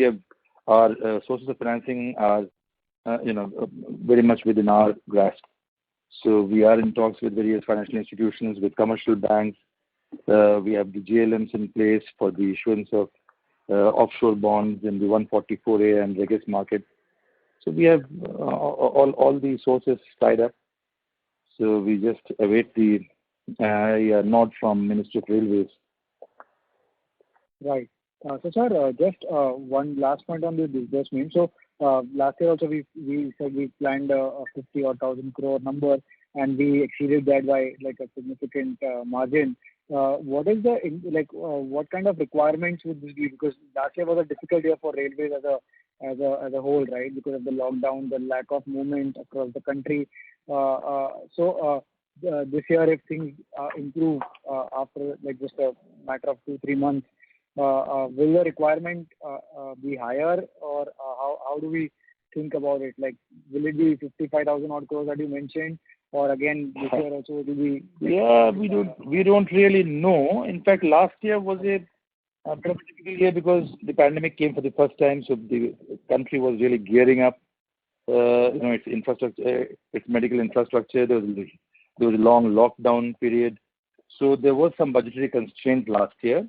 Speaker 2: have our sources of financing are very much within our grasp. So we are in talks with various financial institutions, with commercial banks. We have the JLMs in place for the issuance of offshore bonds in the 144A and Reg S market. So we have all the sources tied up. So we just await the nod from Ministry of Railways.
Speaker 8: Right. So, sir, just one last point on the disbursement. So, last year also we said we planned a 50 or 1,000 crore number, and we exceeded that by like a significant margin. What is the what kind of requirements would this be? Because last year was a difficult year for railways as a whole, right? Because of the lockdown, the lack of movement across the country. This year, if things improve after like just a matter of 2-3 months, will the requirement be higher, or how do we think about it? Like, will it be 55,000 odd crores that you mentioned, or again this year also it will be?
Speaker 2: Yeah, we don't really know. In fact, last year was a difficult year because the pandemic came for the first time, so the country was really gearing up. Its infrastructure, its medical infrastructure. There was a long lockdown period, so there was some budgetary constraint last year,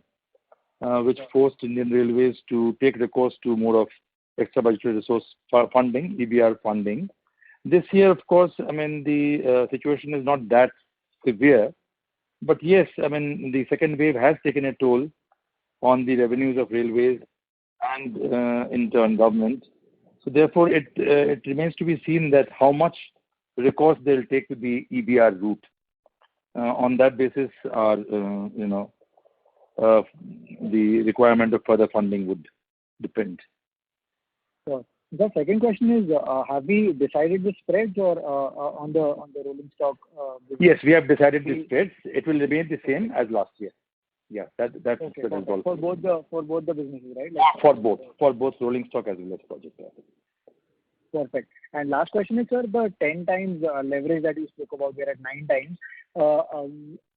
Speaker 2: which forced Indian Railways to take recourse to more of extra budgetary resource for funding, EBR funding. This year, of course, the situation is not that severe, but yes, the second wave has taken a toll on the revenues of railways and in turn government. So therefore, it remains to be seen that how much recourse they'll take to the EBR route. On that basis, the requirement of further funding would depend.
Speaker 8: Sure. The second question is, have we decided the spreads or on the rolling stock?
Speaker 2: Yes, we have decided the spreads. It will remain the same as last year. Yeah, that's
Speaker 8: okay. For both the businesses, right?
Speaker 2: For both rolling stock as well as project assets.
Speaker 8: Perfect. And last question is, sir, the 10 times leverage that you spoke about, we're at 9 times.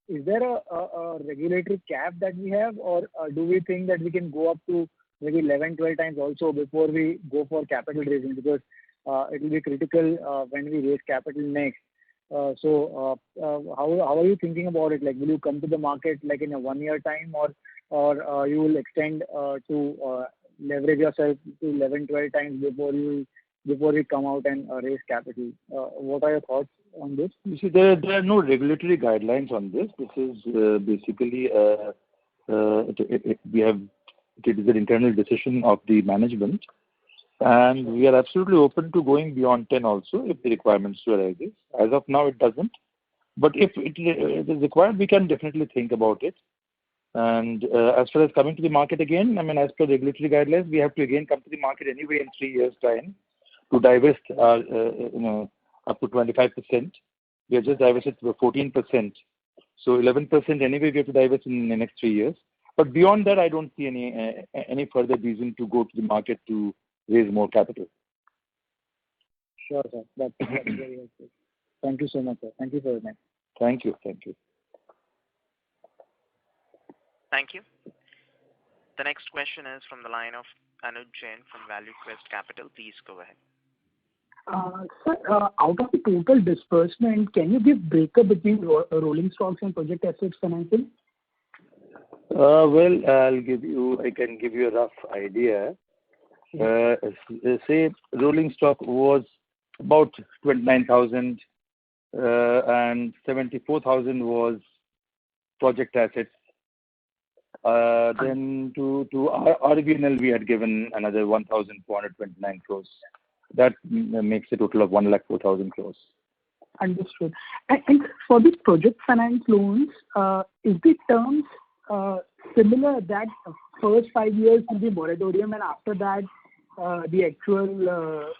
Speaker 8: Is there a regulatory cap that we have, or do we think that we can go up to maybe 11-12 times also before we go for capital raising? Because it will be critical when we raise capital next. How are you thinking about it? Like, will you come to the market like in a 1 year time, or you will extend to leverage yourself to 11-12 times before we come out and raise capital? What are your thoughts on this?
Speaker 2: You see, there are no regulatory guidelines on this. This is basically it is an internal decision of the management, and we are absolutely open to going beyond 10 also if the requirements arise. As of now, it doesn't. But if it is required, we can definitely think about it. And as far as coming to the market again, as per regulatory guidelines, we have to again come to the market anyway in 3 years' time to divest up to 25%. We have just divested to 14%. So 11% anyway we have to divest in the next 3 years. But beyond that, I don't see any further reason to go to the market to raise more capital.
Speaker 8: Sure, sir. That's very helpful. Thank you so much, sir. Thank you for your time.
Speaker 2: Thank you.
Speaker 1: Thank you. The next question is from the line of Anuj Jain from Value Quest Capital. Please go ahead.
Speaker 4: Sir, out of the total disbursement, can you give breakup between rolling stocks and project assets financing?
Speaker 2: Well, I can give you a rough idea. Say rolling stock was about 29,000 and 74,000 was project assets. Then to RVNL we had given another 1,429 crores. That makes a total of 1,04,000 crores.
Speaker 4: Understood. And for the project finance loans, is the terms similar that first 5 years will be moratorium, and after that the actual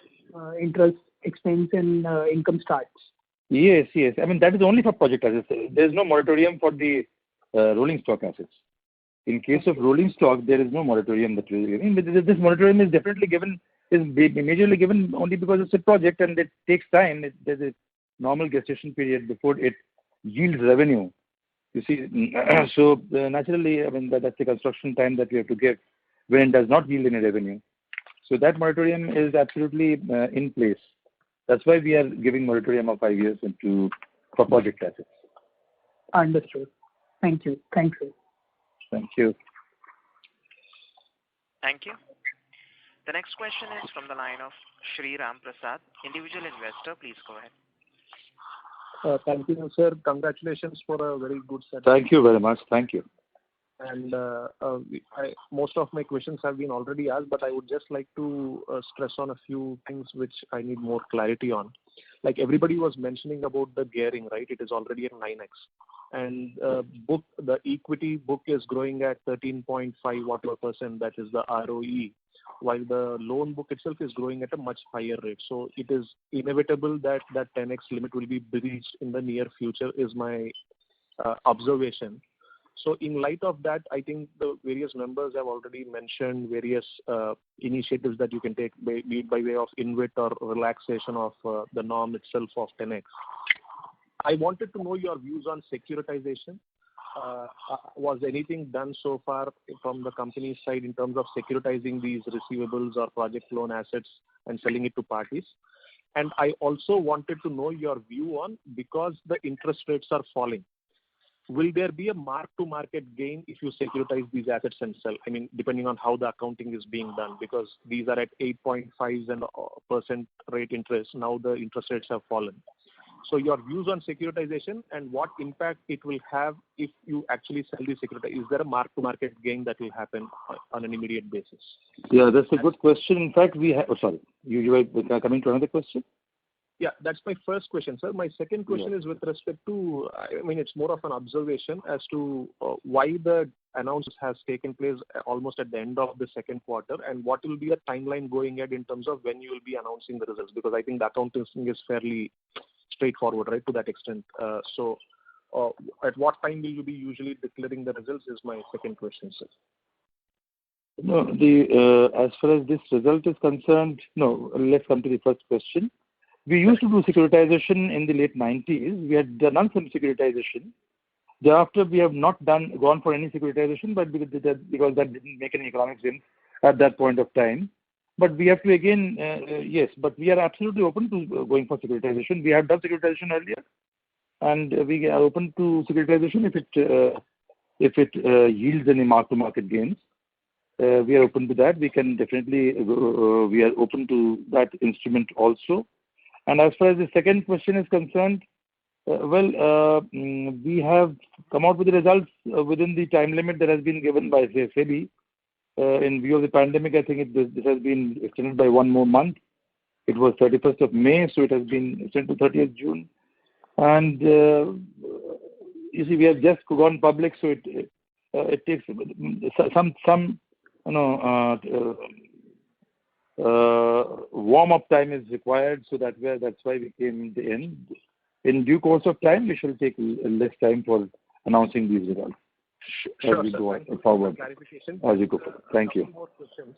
Speaker 4: interest expense and income starts?
Speaker 2: Yes. That is only for project assets. There is no moratorium for the rolling stock assets. In case of rolling stock, there is no moratorium that we are giving. This moratorium is definitely given, is majorly given only because it's a project and it takes time. There's a normal gestation period before it yields revenue. You see, so naturally, that's the construction time that we have to give when it does not yield any revenue. So that moratorium is absolutely in place That's why we are giving moratorium of 5 years for project assets.
Speaker 4: Understood. Thank you. Thanks, sir.
Speaker 2: Thank you.
Speaker 1: Thank you. The next question is from the line of Shri Ram Prasad, individual investor. Please go ahead.
Speaker 9: Thank you, sir. Congratulations for a very good set.
Speaker 2: Thank you very much. Thank you.
Speaker 9: And most of my questions have been already asked, but I would just like to stress on a few things which I need more clarity on. Like everybody was mentioning about the gearing, right? It is already at 9x. And the equity book is growing at 13.5%, that is the ROE, while the loan book itself is growing at a much higher rate. So it is inevitable that that 10x limit will be breached in the near future is my observation. So in light of that, I think the various members have already mentioned various initiatives that you can take, be it by way of InvIT or relaxation of the norm itself of 10x. I wanted to know your views on securitization. Was anything done so far from the company's side in terms of securitizing these receivables or project loan assets and selling it to parties? And I also wanted to know your view on, because the interest rates are falling, will there be a mark-to-market gain if you securitize these assets and sell? I mean, depending on how the accounting is being done, because these are at 8.5% rate interest. Now the interest rates have fallen. So your views on securitization and what impact it will have if you actually sell the security. Is there a mark-to-market gain that will happen on an immediate basis?
Speaker 2: Yeah, that's a good question. In fact, we have... Oh, sorry. You were coming to another question?
Speaker 9: Yeah, that's my first question, sir. My second question is with respect to, I mean, it's more of an observation as to why the announcement has taken place almost at the end of the second quarter, and what will be a timeline going ahead in terms of when you will be announcing the results, because I think the accounting is fairly straightforward, right, to that extent. So at what time will you be usually declaring the results is my second question, sir.
Speaker 2: No, as far as this result is concerned, no, let's come to the first question. We used to do securitization in the late 90s. We had done some securitization. Thereafter, we have not gone for any securitization, but because that didn't make any economic sense at that point of time. But we have to again, yes, but we are absolutely open to going for securitization. We have done securitization earlier, and we are open to securitization if it yields any mark-to-market gains. We are open to that. We can definitely, we are open to that instrument also. And as far as the second question is concerned, we have come out with the results within the time limit that has been given by SEBI. In view of the pandemic, I think this has been extended by one more month. It was 31st of May, so it has been extended to 30th June. And you see, we have just gone public, so it takes some warm-up time is required, so that's why we came in. In due course of time, we shall take less time for announcing these results.
Speaker 9: Sure,
Speaker 2: as we
Speaker 9: sir.
Speaker 2: go
Speaker 9: Thank you
Speaker 2: forward.
Speaker 9: for clarification.
Speaker 2: As we go forward. Thank you.
Speaker 9: More questions.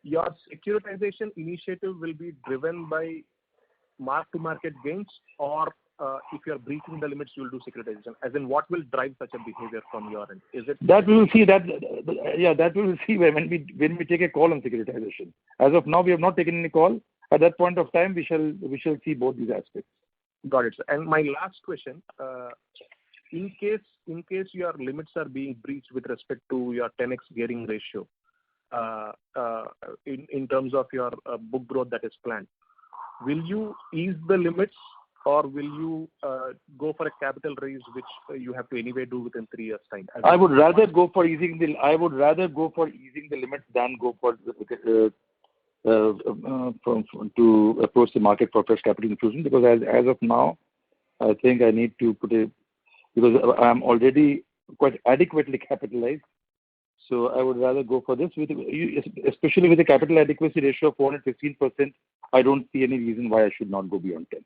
Speaker 9: Your securitization initiative will be driven by mark-to-market gains, or if you are breaching the limits, you will do securitization. As in, what will drive such a behavior from your end? Is it
Speaker 2: that we will see that? Yeah, that we will see when we take a call on securitization. As of now, we have not taken any call. At that point of time, we shall see both these aspects.
Speaker 9: Got it, sir. And my last question. In case your limits are being breached with respect to your 10x gearing ratio, in terms of your book growth that is planned, will you ease the limits, or will you go for a capital raise, which you have to anyway do within 3 years' time?
Speaker 2: I would rather go for easing the limits than go for to approach the market for fresh capital infusion, because as of now, I think I need to because I am already quite adequately capitalized. So I would rather go for this, especially with a capital adequacy ratio of 415%. I don't see any reason why I should not go beyond 10.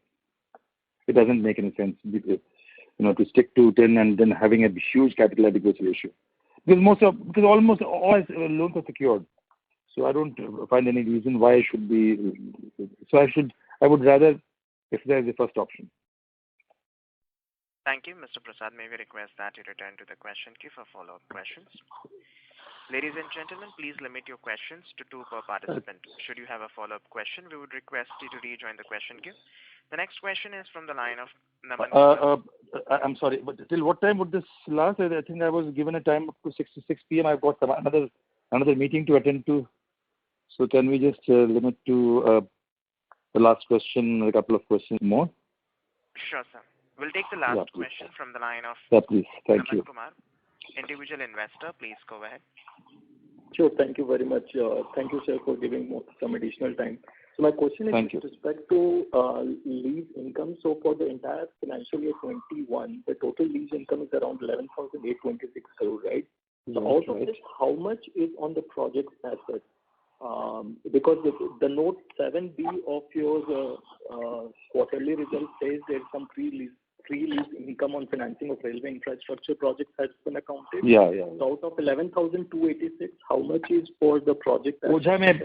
Speaker 2: It doesn't make any sense, to stick to 10 and then having a huge capital adequacy ratio. Because almost all loans are secured. So I don't find any reason why I should be. So I would rather, if there is the first option.
Speaker 1: Thank you, Mr. Prasad. May we request that you return to the question queue for follow-up questions? Ladies and gentlemen, please limit your questions to two per participant. Should you have a follow-up question, we would request you to rejoin the question queue. The next question is from the line of Naman.
Speaker 2: I'm sorry, but till what time would this last? I think I was given a time up to 6 p.m. I've got another meeting to attend to. So can we just limit to the last question, a couple of questions more?
Speaker 1: Sure, sir. We'll take the last question from the line of
Speaker 2: please. Thank
Speaker 1: Naman
Speaker 2: you.
Speaker 1: Kumar, individual investor. Please go ahead.
Speaker 10: Sure. Thank you very much. Thank you, sir, for giving some additional time. So my question is with respect to lease income. So for the entire financial year 21, the total lease income is around 11,826 crore, right? So out of this, how much is on the project assets? Because the note 7B of your quarterly result says there's some pre-lease income on financing of railway infrastructure projects has been accounted.
Speaker 2: Yeah.
Speaker 10: So out of 11,286, how much is for the project that has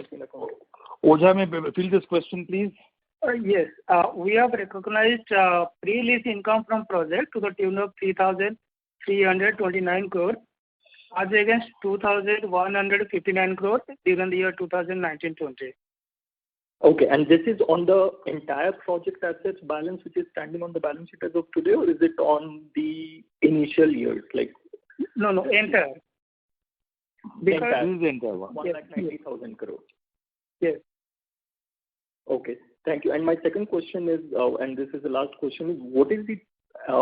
Speaker 10: been accounted?
Speaker 2: Ojha, may fill this question, please.
Speaker 7: Yes. We have recognized pre-lease income from project to the tune of 3,329 crore as against 2,159 crore during the year 2019-20.
Speaker 10: Okay, and this is on the entire project assets balance which is standing on the balance sheet as of today, or is it on the initial years?
Speaker 7: No, entire.
Speaker 2: Because this is the entire one.
Speaker 10: 1,90,000 crore.
Speaker 7: Yes.
Speaker 10: Okay, thank you. And my second question is, and this is the last question, is what is the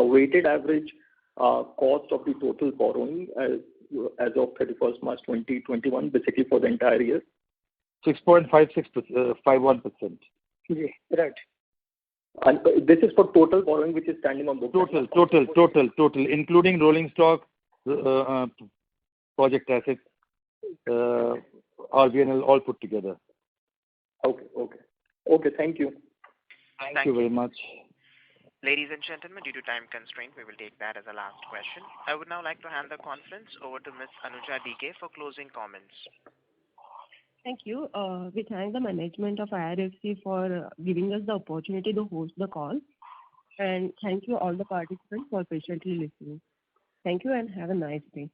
Speaker 10: weighted average cost of the total borrowing as of 31st March 2021, basically for the entire year?
Speaker 2: 6.51%.
Speaker 7: Yeah, right.
Speaker 10: And this is for total borrowing which is standing on book.
Speaker 2: Total, including rolling stock, project assets, RBNL, all put together.
Speaker 10: Okay. Thank you.
Speaker 2: Thank you very much.
Speaker 1: Ladies and gentlemen, due to time constraint, we will take that as a last question. I would now like to hand the conference over to Ms. Anuja DK for closing comments.
Speaker 11: Thank you. We thank the management of IRFC for giving us the opportunity to host the call. And thank you all the participants for patiently listening. Thank you and have a nice day.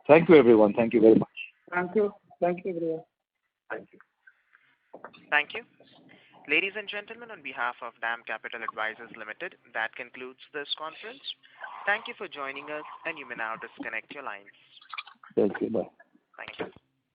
Speaker 2: Thank you, everyone. Thank you very much.
Speaker 7: Thank you, everyone.
Speaker 10: Thank you.
Speaker 1: Thank you. Ladies and gentlemen, on behalf of DAM Capital Advisors Limited, that concludes this conference. Thank you for joining us, and you may now disconnect your lines.
Speaker 2: Thank you. Bye.
Speaker 1: Thank you.